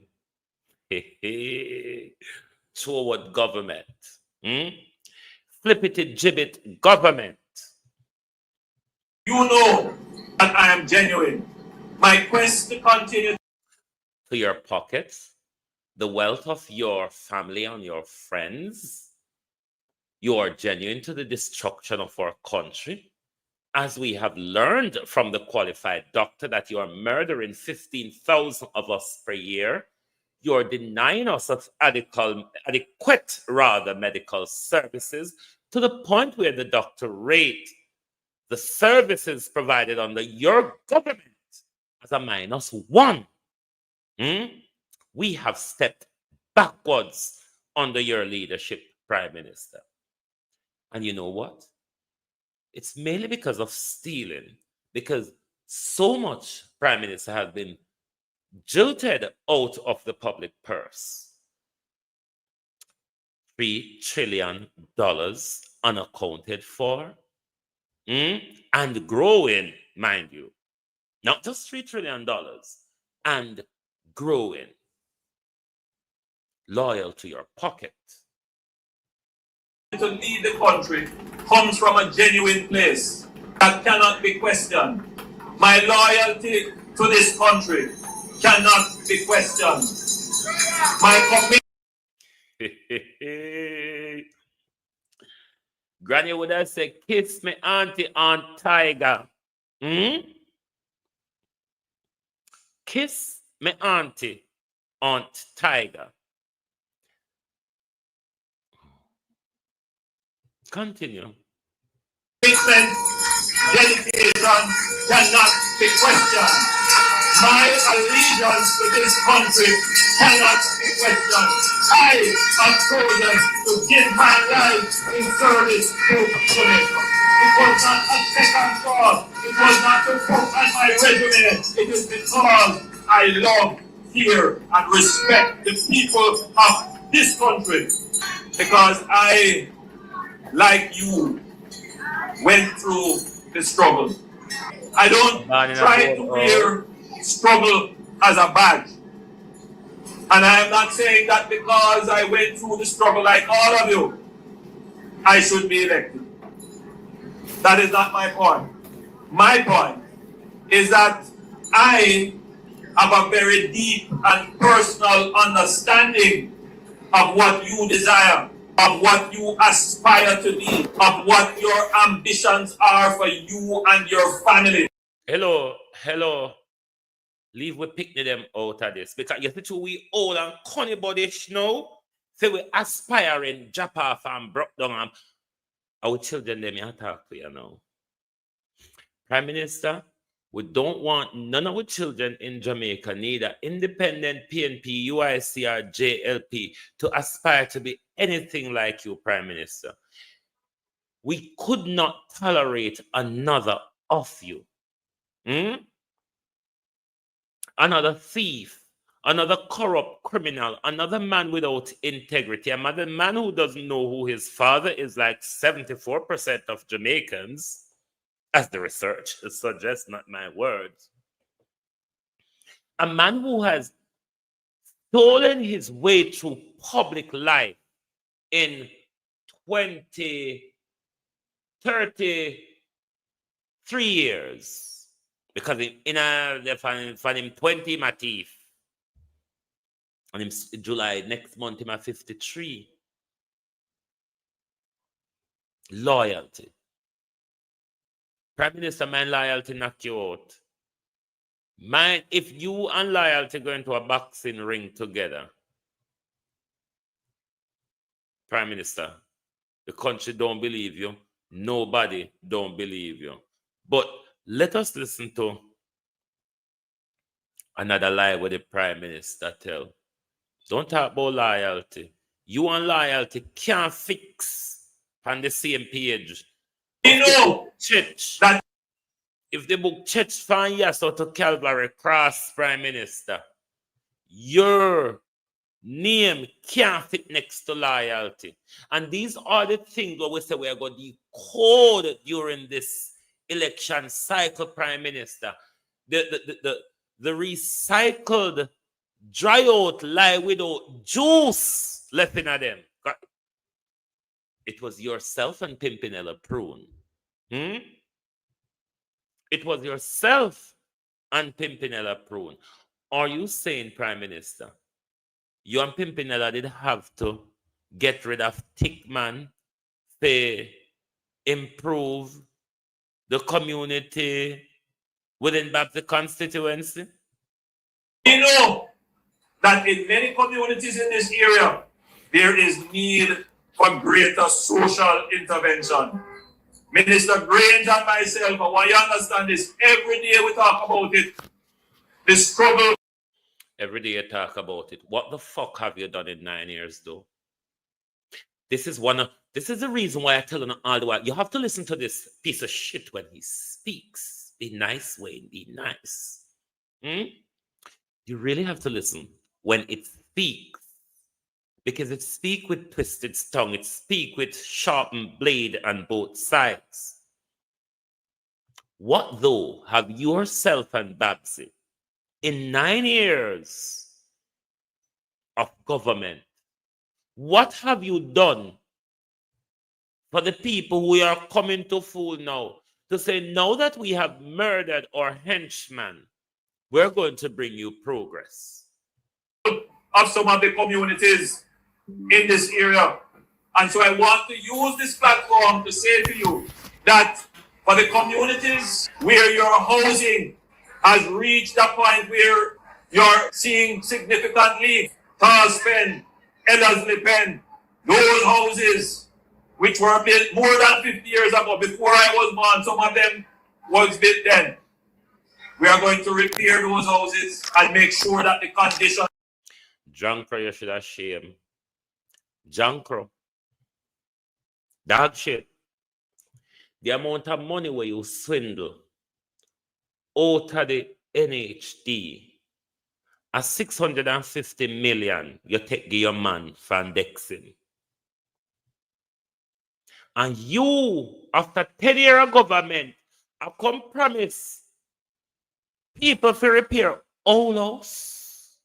So what government? Flippity gibbet government. You know that I am genuine. My quest to continue To your pockets, the wealth of your family and your friends. You are genuine to the destruction of our country. As we have learned from the qualified doctor that you are murdering 15,000 of us per year, You're denying us of adequate medical services to the point where the doctor rate the services provided under your government as a -1. We have stepped backwards under your leadership, Prime Minister. And you know what? It's mainly because of stealing, because so much, Prime Minister, has been jilted out of the public purse. $3 trillion unaccounted for, and growing, mind you. Not just $3 trillion, and growing. Loyal to your pocket. To lead the country comes from a genuine place that cannot be questioned. My loyalty to this country cannot be questioned. My commitment. Granny would have said, kiss me auntie Aunt Tiger. Kiss me auntie Aunt Tiger. Continue. Commitment, dedication cannot be questioned. My allegiance to this country cannot be questioned. I have chosen to give my life in service to Jamaica. It was not a second thought. It was not to put on my resume. It is because I love, fear, and respect the people of this country. Because I, like you, went through the struggle. I don't try to wear struggle as a badge. And I am not saying that because I went through the struggle like all of you, I should be elected. That is not my point. My point is that I have a very deep and personal understanding of what you desire, of what you aspire to be, of what your ambitions are for you and your family. Hello. Leave we picnic them out of this. Because you see, we old and corny bodies now. Say we aspiring, drop off and broke down. Our children, them you talk to you now. Prime Minister, we don't want none of our children in Jamaica, neither independent PNP, UIC, or JLP, to aspire to be anything like you, Prime Minister. We could not tolerate another of you. Another thief, another corrupt criminal, another man without integrity, another man who doesn't know who his father is, like 74% of Jamaicans, as the research suggests, not my words. A man who has stolen his way through public life in 33 years. Because they find him 20 my teeth. And in July, next month, him at 53. Loyalty. Prime Minister, my loyalty knock you out. If you and loyalty go into a boxing ring together, Prime Minister, the country don't believe you. Nobody don't believe you. But let us listen to another lie where the Prime Minister tell. Don't talk about loyalty. You and loyalty can't fix on the same page. You know church. that If they book church from Yasso to Calvary Cross, Prime Minister, your name can't fit next to loyalty. And these are the things that we say we are going to decode during this election cycle, Prime Minister. The recycled, dry out lie without juice left in them. It was yourself and Pimpinella Prune. It was yourself and Pimpinella Prune. Are you saying, Prime Minister, you and Pimpinella did have to get rid of Tickman to improve the community within the constituency? you know that in many communities in this area, there is need for greater social intervention. Minister Grange and myself, I want you to understand this. Every day we talk about it. The struggle. Every day you talk about it. What the fuck have you done in 9 years, though? This is the reason why I tell him all the while. You have to listen to this piece of shit when he speaks. Be nice, Wayne. Be nice. You really have to listen when it speaks. Because it speaks with twisted tongue. It speaks with sharpened blade on both sides. What though have yourself and Babsy in 9 years of government, what have you done for the people who are coming to fool now to say, now that we have murdered our henchman, we're going to bring you progress? Of some of the communities in this area. And so I want to use this platform to say to you that for the communities where your housing has reached a point where you're seeing significantly Tarspen, Ellerslie Pen, those houses which were built more than 50 years ago, before I was born, some of them was built then. We are going to repair those houses and make sure that the condition. Junkro, you should have shame. Junkro. Dog shit. The amount of money where you swindle out of the NHD a 650 million you take your man from Dexin. And you, after 10 years of government, have come promise people to repair all house.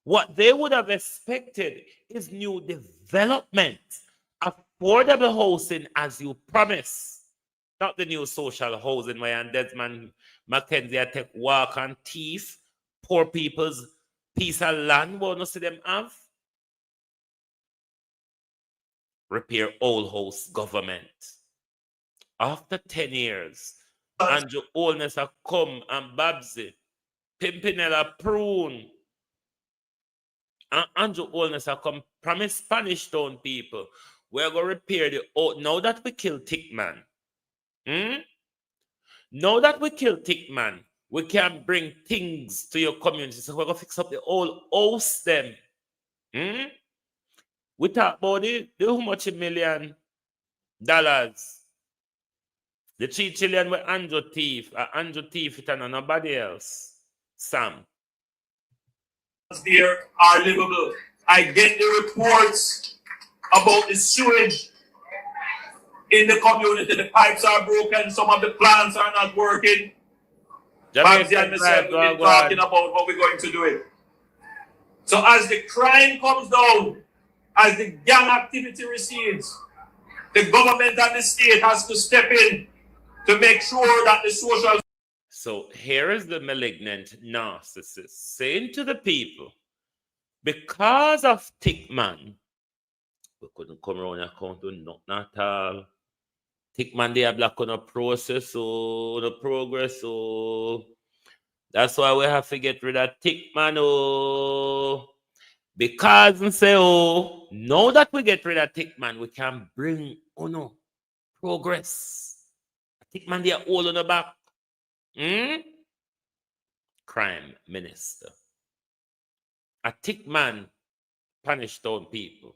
What they would have expected is new development, affordable housing as you promise. Not the new social housing where Desmond McKenzie take walk and thief poor people's piece of land won't see them have. Repair old house government. After 10 years, Andrew Holness have come and Babsy, Pimpinella Prune, and Andrew Holness have come promise Spanish Town people. We're going to repair the old. Now that we kill Tickman, now that we kill Tickman, we can bring things to your community. So we're going to fix up the old house them. We talk about it, how much $1 million? The 3 trillion with Andrew Thief, it and nobody else. Sam. There are livable. I get the reports about the sewage in the community. The pipes are broken, some of the plants are not working. Babsy and myself have been talking about how we're going to do it. So as the crime comes down, as the gang activity recedes, the government and the state has to step in to make sure that the social... So here is the malignant narcissist saying to the people, because of Tickman, we couldn't come around and count to nothing at all. Tickman, they are black on a process or the progress. So that's why we have to get rid of Tickman. Because and say, now that we get rid of Tickman, we can bring progress. Tickman, they are all on the back. Crime minister. A Tickman punished on people.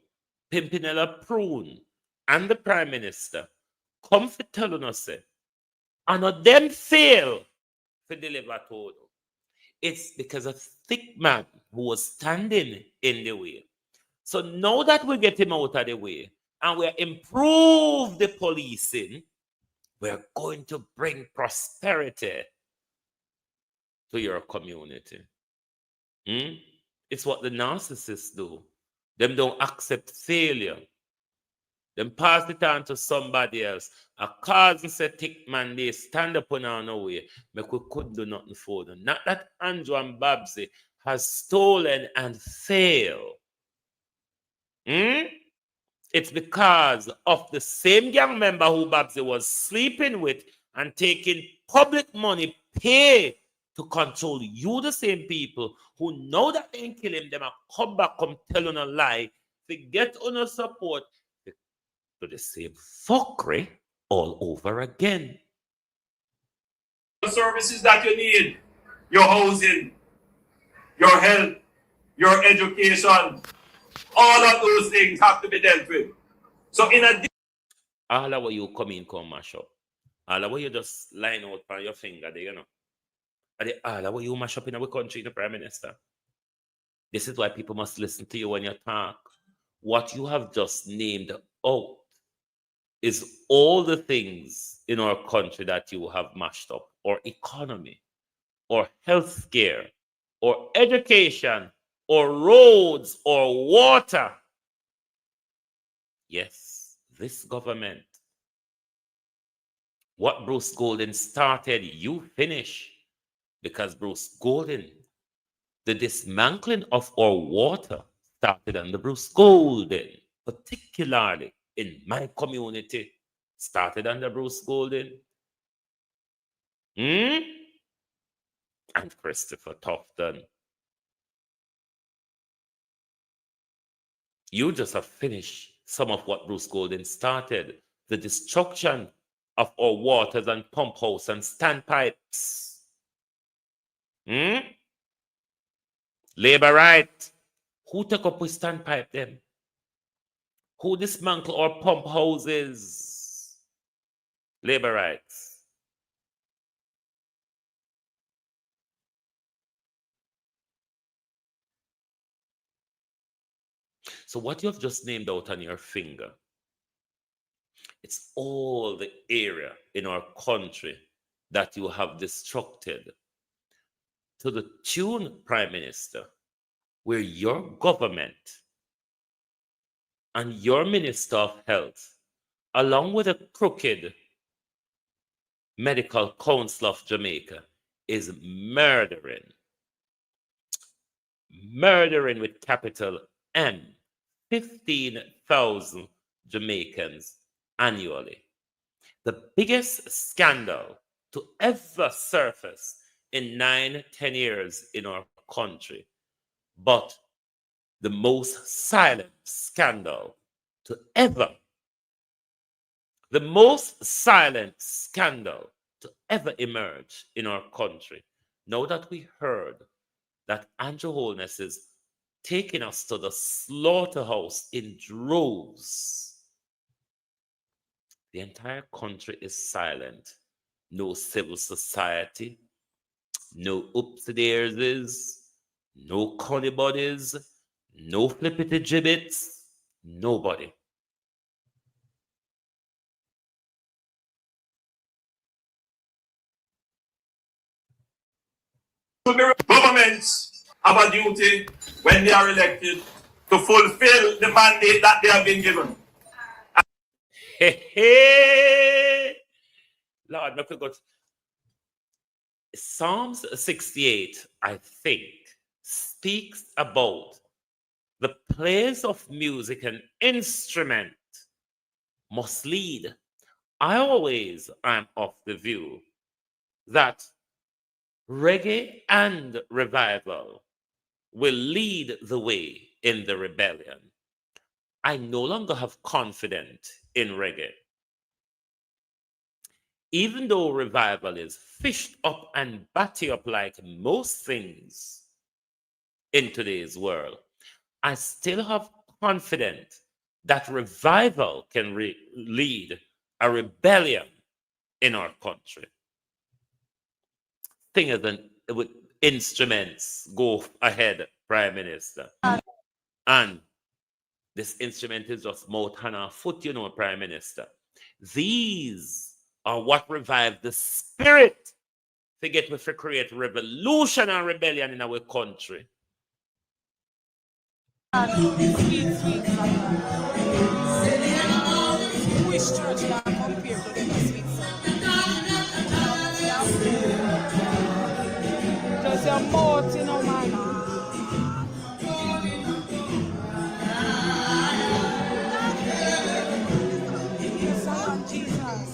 Pimpinella Prune and the prime minister come for telling us it. And of them fail to deliver to them. It's because of Tickman who was standing in the way. So now that we get him out of the way and we improve the policing, we're going to bring prosperity to your community. It's what the narcissists do. Them don't accept failure. Them pass it on to somebody else. A cause and say, Tickman, they stand up on our way. But we couldn't do nothing for them. Not that Andrew and Babsy has stolen and failed. It's because of the same gang member who Babsy was sleeping with and taking public money, pay to control you, the same people who know that they ain't kill him, them a come back, come tell on a lie, to get on a support, to the same fuckery all over again. The services that you need, your housing, your health, your education, all of those things have to be dealt with. So in addition, all of what you come in, come mash up. All of what you just line out on your finger there, you know. And all of what you mash up in our country, the Prime Minister. This is why people must listen to you when you talk. What you have just named out is all the things in our country that you have mashed up, or economy, or healthcare, or education, or roads, or water. Yes, this government, what Bruce Golden started, you finish. Because Bruce Golden, the dismantling of our water started under Bruce Golden, particularly in my community, started under Bruce Golden. And Christopher Tufton. You just have finished some of what Bruce Golden started. The destruction of our waters and pump house and standpipes. Labor right. Who took up with standpipe them? Who dismantle our pump houses? Labor rights. So what you have just named out on your finger, it's all the area in our country that you have destructed to the tune, Prime Minister, where your government and your Minister of Health, along with a crooked Medical Council of Jamaica, is murdering with capital M, 15,000 Jamaicans annually. The biggest scandal to ever surface in 9-10 years in our country, but the most silent scandal to ever emerge in our country. Now that we heard that Andrew Holness is taking us to the slaughterhouse in droves, the entire country is silent. No civil society, no upstairs, no conny bodies, no flippity gibbets, nobody. Governments have a duty when they are elected to fulfill the mandate that they have been given. Lord, look at Psalms 68, I think, speaks about the players of music and instrument must lead. I always am of the view that reggae and revival will lead the way in the rebellion. I no longer have confidence in reggae. Even though revival is fished up and batty up like most things in today's world, I still have confidence that revival can lead a rebellion in our country. Things with instruments go ahead, Prime Minister. And this instrument is just mouth, hand, and foot, you know, Prime Minister. These are what revive the spirit to get me to create revolution and rebellion in our country. Which church can compare to them sweet song? Just your mouth, you know, man. Jesus.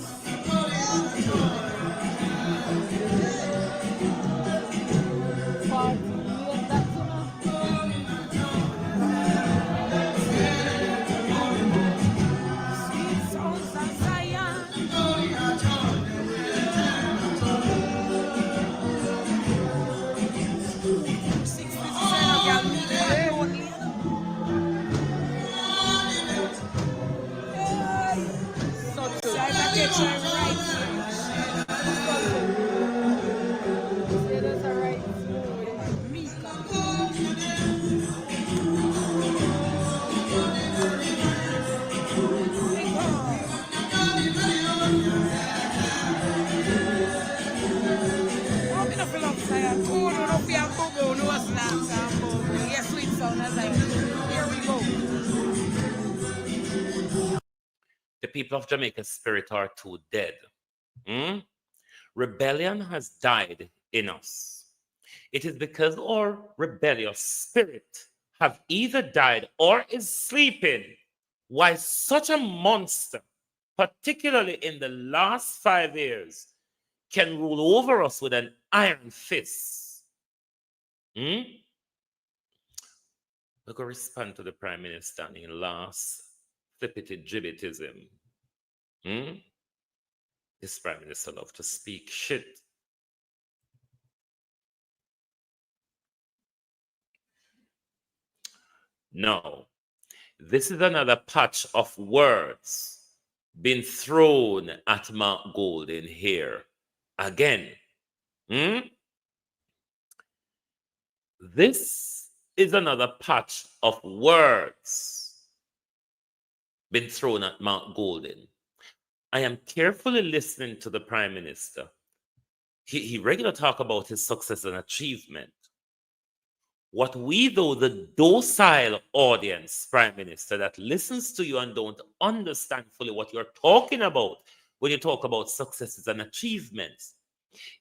The people of Jamaica's spirit are too dead. Rebellion has died in us. It is because our rebellious spirit have either died or is sleeping. Why such a monster, particularly in the last 5 years, can rule over us with an iron fist? We're going to respond to the Prime Minister in last flippity gibbitism. This Prime Minister loves to speak shit. No, this is another patch of words being thrown at Mark Golden here again. This is another patch of words being thrown at Mark Golden. I am carefully listening to the Prime Minister. He regularly talk about his success and achievement. What we, though, the docile audience, Prime Minister, that listens to you and don't understand fully what you're talking about when you talk about successes and achievements,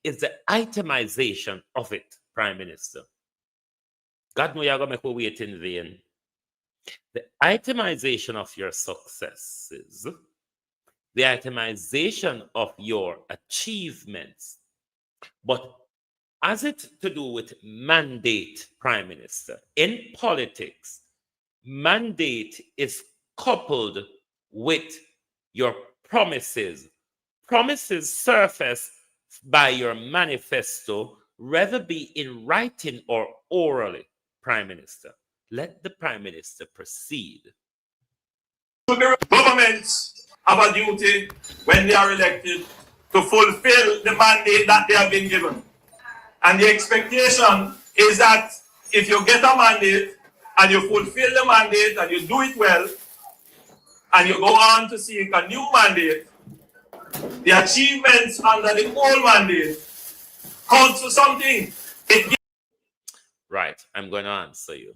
is the itemization of it, Prime Minister. God knows you're going to make me wait in vain. The itemization of your successes, the itemization of your achievements, but has it to do with mandate, Prime Minister? In politics, mandate is coupled with your promises. Promises surface by your manifesto, whether be in writing or orally, Prime Minister. Let the Prime Minister proceed. Governments have a duty when they are elected to fulfill the mandate that they have been given. And the expectation is that if you get a mandate and you fulfill the mandate and you do it well, and you go on to seek a new mandate, the achievements under the old mandate count for something. Right, I'm going to answer you.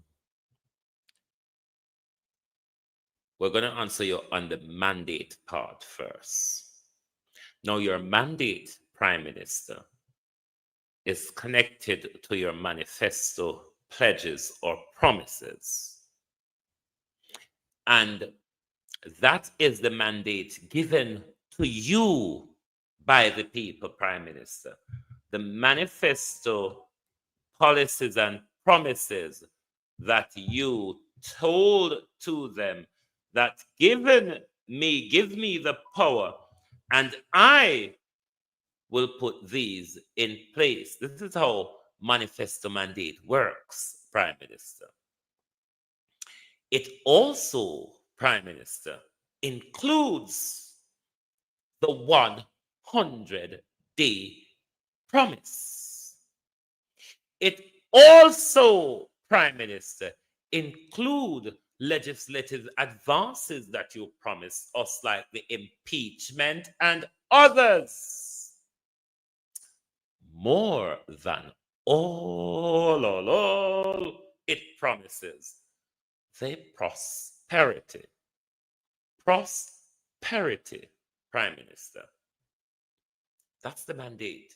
We're going to answer you on the mandate part first. Now, your mandate, Prime Minister, is connected to your manifesto pledges or promises. And that is the mandate given to you by the people, Prime Minister. The manifesto policies and promises that you told to them that give me the power, and I will put these in place. This is how manifesto mandate works, Prime Minister. It also, Prime Minister, includes the 100-day promise. It also, Prime Minister, include legislative advances that you promised us, like the impeachment and others. More than all, it promises the prosperity. Prosperity, Prime Minister. That's the mandate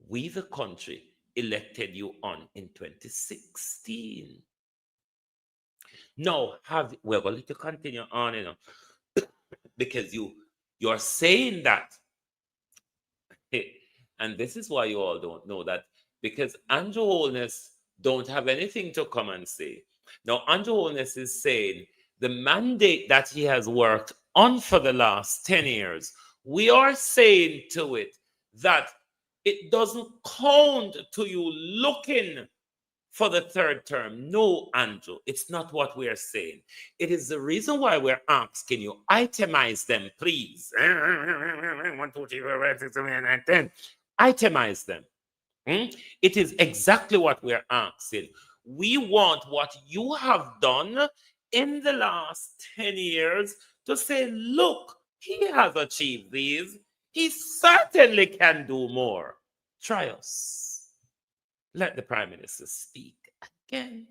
we, the country, elected you on in 2016. Now, we're going to continue on, because you're saying that, and this is why you all don't know that, because Andrew Holness don't have anything to come and say. Now, Andrew Holness is saying the mandate that he has worked on for the last 10 years, we are saying to it that it doesn't count to you looking for the third term. No, Andrew, it's not what we're saying. It is the reason why we're asking you, itemize them, please. 1, 2, 3, 4, 5, 6, 7, 8, 9, 10. Itemize them. It is exactly what we're asking. We want what you have done in the last 10 years to say, look, he has achieved these. He certainly can do more. Try us. Let the Prime Minister speak again.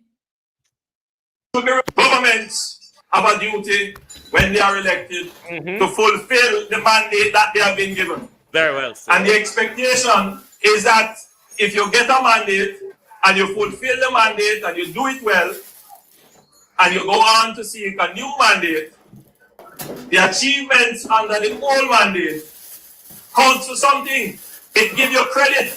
Governments have a duty when they are elected to fulfill the mandate that they have been given. Very well, sir. And the expectation is that if you get a mandate and you fulfill the mandate and you do it well, and you go on to seek a new mandate, the achievements under the old mandate counts for something. It gives you credit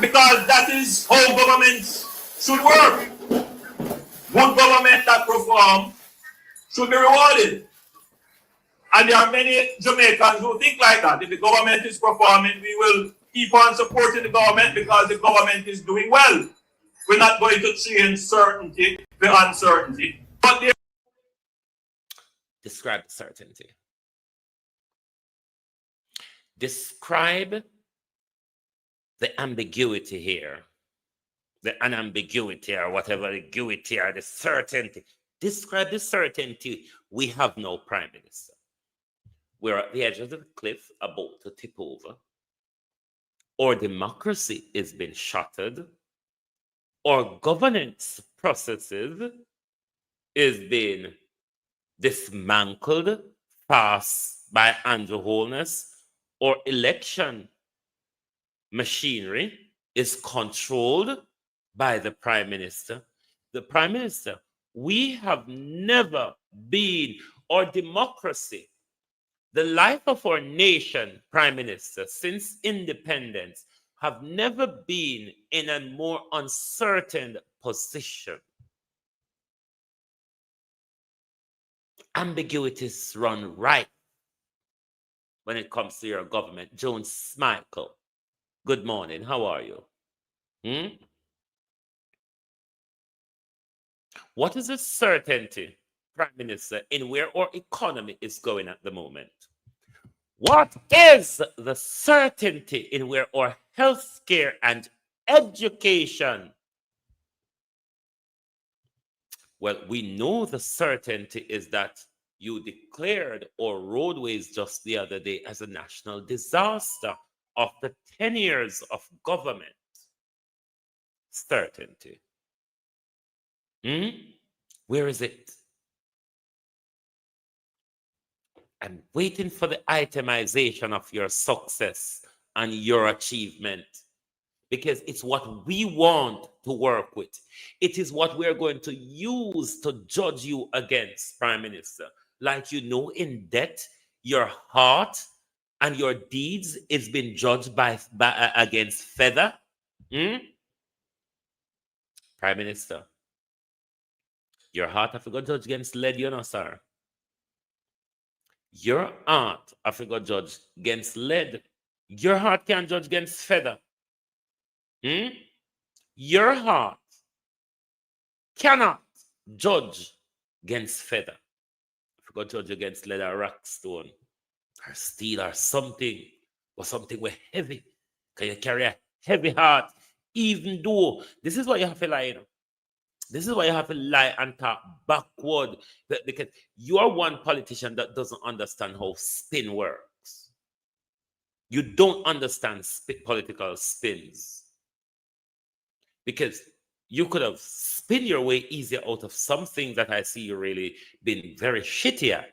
because that is how governments should work. Good government that perform should be rewarded. And there are many Jamaicans who think like that. If the government is performing, we will keep on supporting the government because the government is doing well. We're not going to change certainty for uncertainty. But describe certainty. Describe the ambiguity here, the unambiguity or whatever ambiguity or the certainty. Describe the certainty. We have no prime minister. We're at the edge of the cliff, about to tip over. Or democracy is being shattered, or governance processes is being dismantled fast by Andrew Holness, or election machinery is controlled by the Prime Minister. The Prime Minister, we have never been, or democracy, the life of our nation, Prime Minister, since independence, have never been in a more uncertain position. Ambiguities run rife when it comes to your government. Jones Michael, good morning. How are you? What is the certainty, Prime Minister, in where our economy is going at the moment? What is the certainty in where our healthcare and education? Well, we know the certainty is that you declared our roadways just the other day as a national disaster after 10 years of government. Certainty. Where is it? I'm waiting for the itemization of your success and your achievement, because it's what we want to work with. It is what we're going to use to judge you against, Prime Minister. Like, you know, in debt, your heart and your deeds is being judged by against feather. Prime Minister, your heart have to go judge against lead, you know, sir. Your heart have to go judge against lead. Your heart can't judge against feather. Your heart cannot judge against feather. If you go judge against lead or rock stone or steel or something with heavy, can you carry a heavy heart? Even though this is what you have to lie, you know. This is why you have to lie and talk backward, because you are one politician that doesn't understand how spin works. You don't understand political spins, because you could have spin your way easier out of something that I see you really been very shitty at.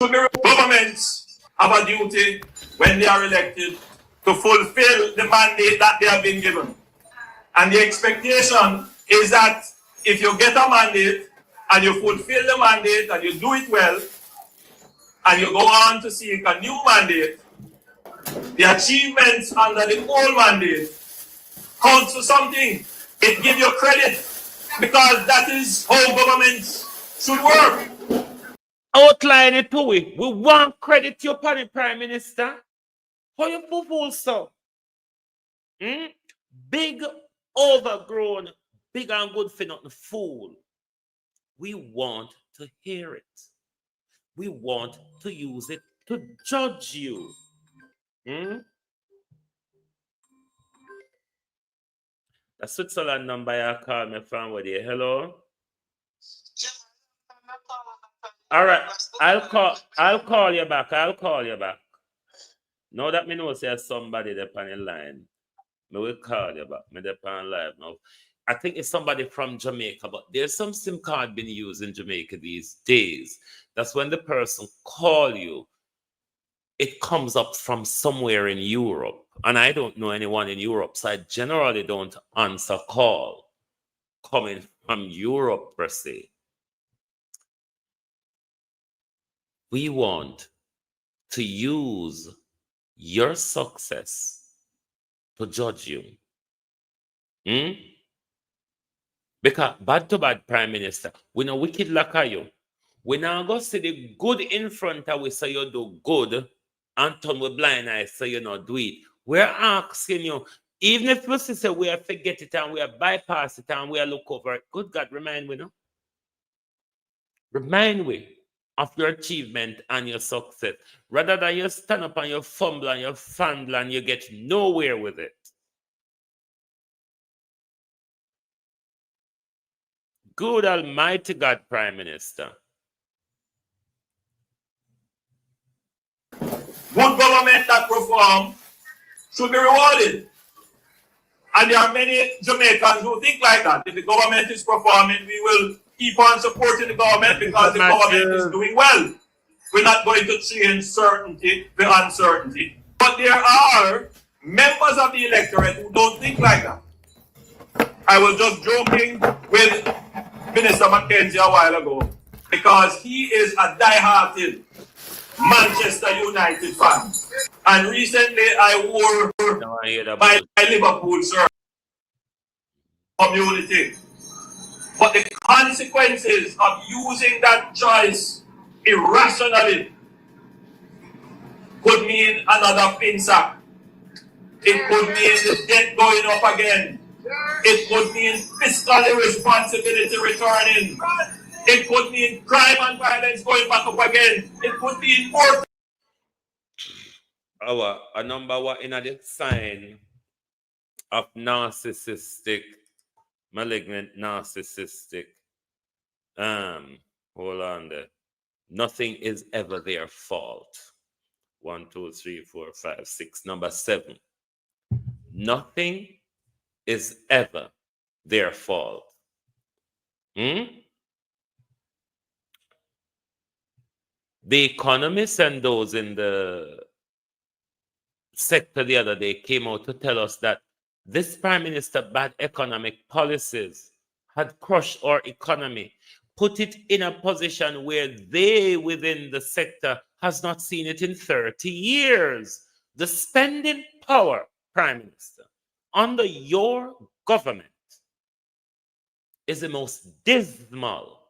Governments have a duty when they are elected to fulfill the mandate that they have been given. And the expectation is that if you get a mandate and you fulfill the mandate and you do it well, and you go on to seek a new mandate, the achievements under the old mandate counts for something. It gives you credit because that is how governments should work. Outline it to we. We want credit your party, Prime Minister. How you fool so? Big overgrown, big and good for nothing fool. We want to hear it. We want to use it to judge you. Hmm? The Switzerland number you call me from where there. Hello? All right. I'll call you back. I'll call you back. Now that me know there's somebody there on the line, me will call you back. Me there on live now. I think it's somebody from Jamaica, but there's some SIM card being used in Jamaica these days. That's when the person call you, it comes up from somewhere in Europe. And I don't know anyone in Europe, so I generally don't answer call coming from Europe per se. We want to use your success to judge you. Because bad to bad prime minister, we know wicked like you. We now go see the good in front of we say you do good and turn with blind eyes so you not do it. We're asking you, even if we say we are forget it and we are bypass it and we are look over it, good God, remind we, no? Remind we of your achievement and your success. Rather than you stand up and you fumble and you fumble and you get nowhere with it. Good Almighty God, Prime Minister. Good government that perform should be rewarded. And there are many Jamaicans who think like that. If the government is performing, we will keep on supporting the government because the government is doing well. We're not going to change certainty for uncertainty. But there are members of the electorate who don't think like that. I was just joking with Minister Mackenzie a while ago because he is a die-hearted Manchester United fan. And recently I wore my Liverpool shirt community. But the consequences of using that choice irrationally could mean another pin sack. It could mean the debt going up again. It could mean fiscal irresponsibility returning. It could mean crime and violence going back up again. It could mean more. A number one in the sign of narcissistic, malignant narcissistic. Hold on there. Nothing is ever their fault. 1, 2, 3, 4, 5, 6. Number 7. Nothing is ever their fault. The economists and those in the sector the other day came out to tell us that this Prime Minister bad economic policies had crushed our economy, put it in a position where they within the sector has not seen it in 30 years. The spending power, Prime Minister, under your government is the most dismal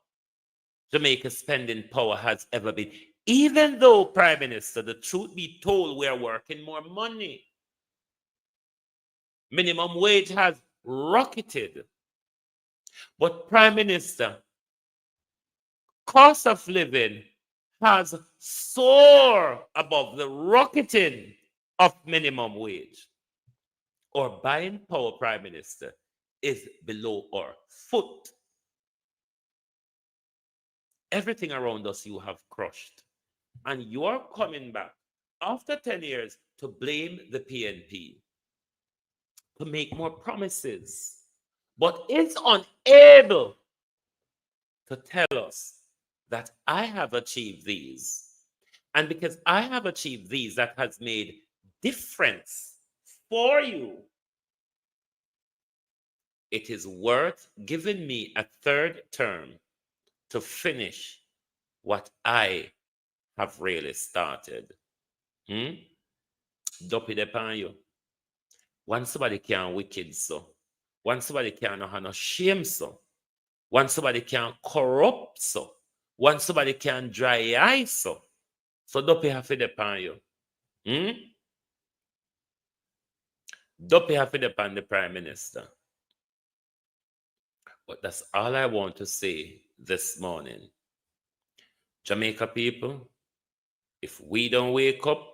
Jamaica's spending power has ever been. Even though, Prime Minister, the truth be told, we are working more money. Minimum wage has rocketed. But, Prime Minister, cost of living has soared above the rocketing of minimum wage. Our buying power, Prime Minister, is below our foot. Everything around us you have crushed. And you are coming back after 10 years to blame the PNP, to make more promises, but is unable to tell us that I have achieved these. And because I have achieved these, that has made difference for you. It is worth giving me a third term to finish what I have really started. Dopey depend you. Once somebody can wicked so. Once somebody can have no shame so. Once somebody can corrupt so. Once somebody can dry eye so. So dopey have to depend you. Dopey have to depend the Prime Minister. But that's all I want to say this morning. Jamaica people, if we don't wake up,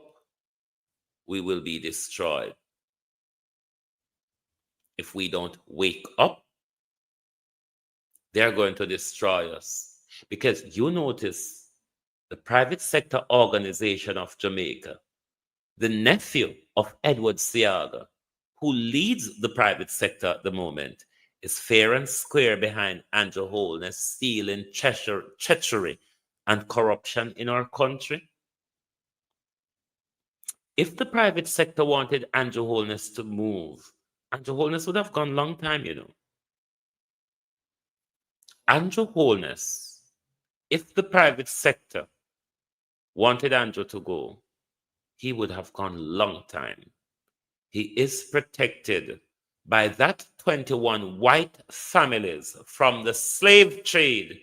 we will be destroyed. If we don't wake up, they're going to destroy us. Because you notice the private sector organization of Jamaica, the nephew of Edward Seaga, who leads the private sector at the moment, is fair and square behind Andrew Holness stealing treachery and corruption in our country. If the private sector wanted Andrew Holness to move, Andrew Holness would have gone long time, you know. Andrew Holness, if the private sector wanted Andrew to go, he would have gone long time. He is protected by that 21 white families from the slave trade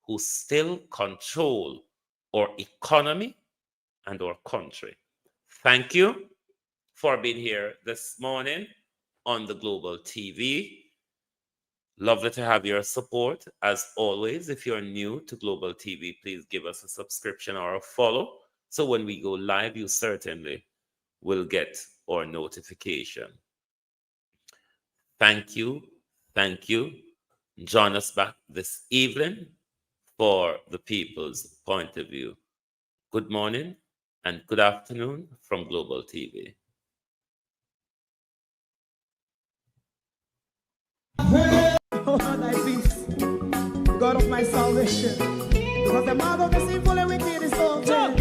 who still control our economy and our country. Thank you for being here this morning on the Global TV. Lovely to have your support. As always, if you're new to Global TV, please give us a subscription or a follow. So when we go live, you certainly will get our notification. Thank you. Thank you. Join us back this evening for the people's point of view. Good morning and good afternoon from Global TV. Oh, thy peace, God of my salvation, because the mouth of the sinful and wicked is open.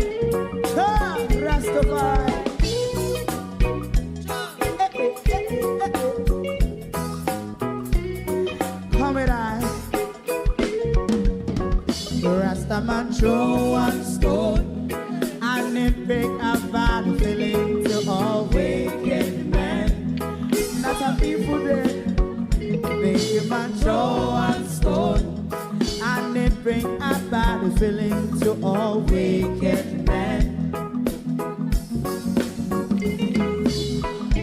Rastafari. Come with I. Rastaman throw one stone, and it break a bad feeling to all wicked men. Not a people there. Make a man throw one stone, and it bring a bad feeling to all wicked men.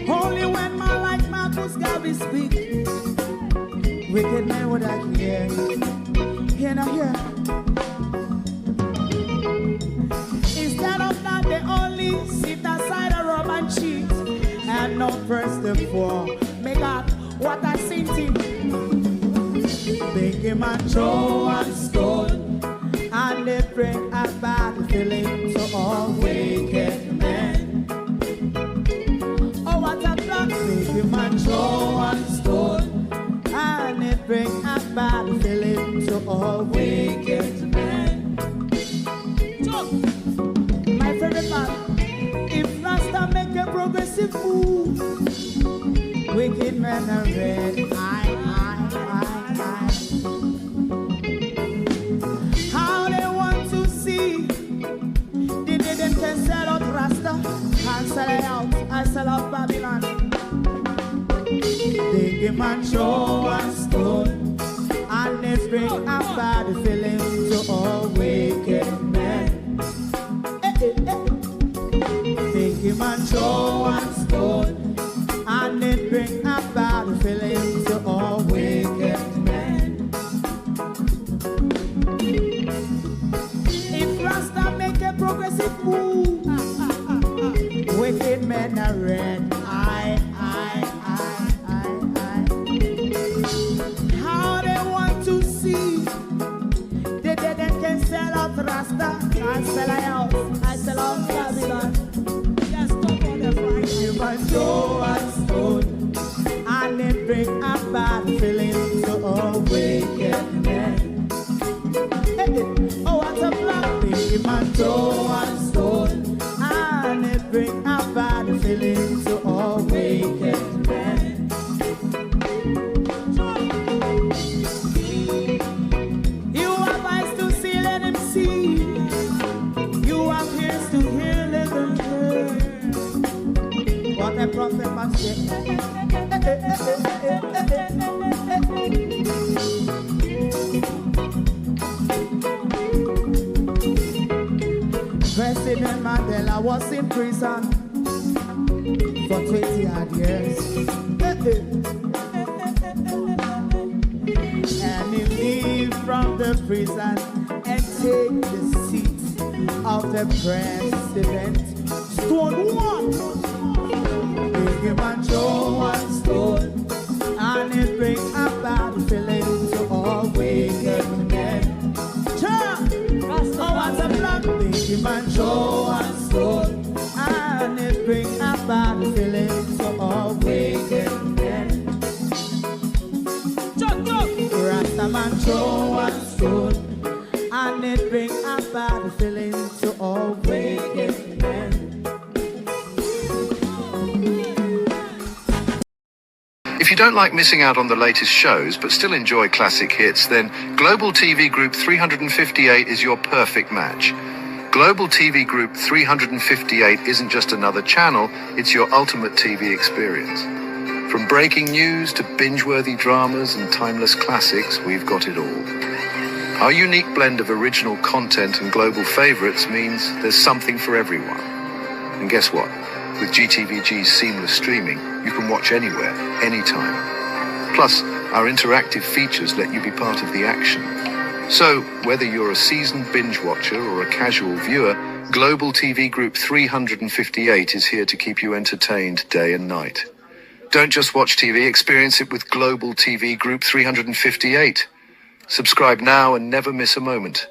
Only when man like Marcus Garvey speak, wicked men would I hear. Hear now hear. Instead of that, they only sit aside and rub and cheat, and not press the poor. Make up what I sing to you. Make a man throw one stone, and they bring a bad feeling to all wicked men. Oh, what a plan. Make a man throw one stone, and they bring a bad feeling to all wicked men. My favorite man, if Rasta make a progressive move, wicked men are red. How they want to see they didn't can sell out Rasta and sell it out. I sell out Babylon. They give man throw one stone, and they bring a bad feeling to all wicked men. They give man throw one stone, and it bring a bad feeling to all wicked men. If Rasta make a progressive move, wicked men are red. How they want to see they didn't can sell out Rasta and sell out. I sell out Babylon. Just stop on the Friday. You must go and stone, and it bring a bad feeling to all wicked men. Oh, what a black big man throw one stone, and it bring a bad feeling to all wicked men. You have eyes to see, let him see. You have ears to hear, let them hear. What a prophet must say. President Mandela was in prison for 20 odd years. the prison and take the seat of the president. Stone one, bring him and throw one stone, and it bring a bad feeling to all wicked men. Oh, what's a black, bring him and throw one stone, and it bring a bad feeling to all wicked men. Rastaman throw one stone, and it bring a bad feeling to all wicked men. If you don't like missing out on the latest shows but still enjoy classic hits, then Global TV Group 358 is your perfect match. Global TV Group 358 isn't just another channel, it's your ultimate TV experience. From breaking news to binge-worthy dramas and timeless classics, we've got it all. Our unique blend of original content and global favorites means there's something for everyone. And guess what? With GTVG's seamless streaming, you can watch anywhere, anytime. Plus, our interactive features let you be part of the action. So, whether you're a seasoned binge watcher or a casual viewer, Global TV Group 358 is here to keep you entertained day and night. Don't just watch TV, experience it with Global TV Group 358. Subscribe now and never miss a moment.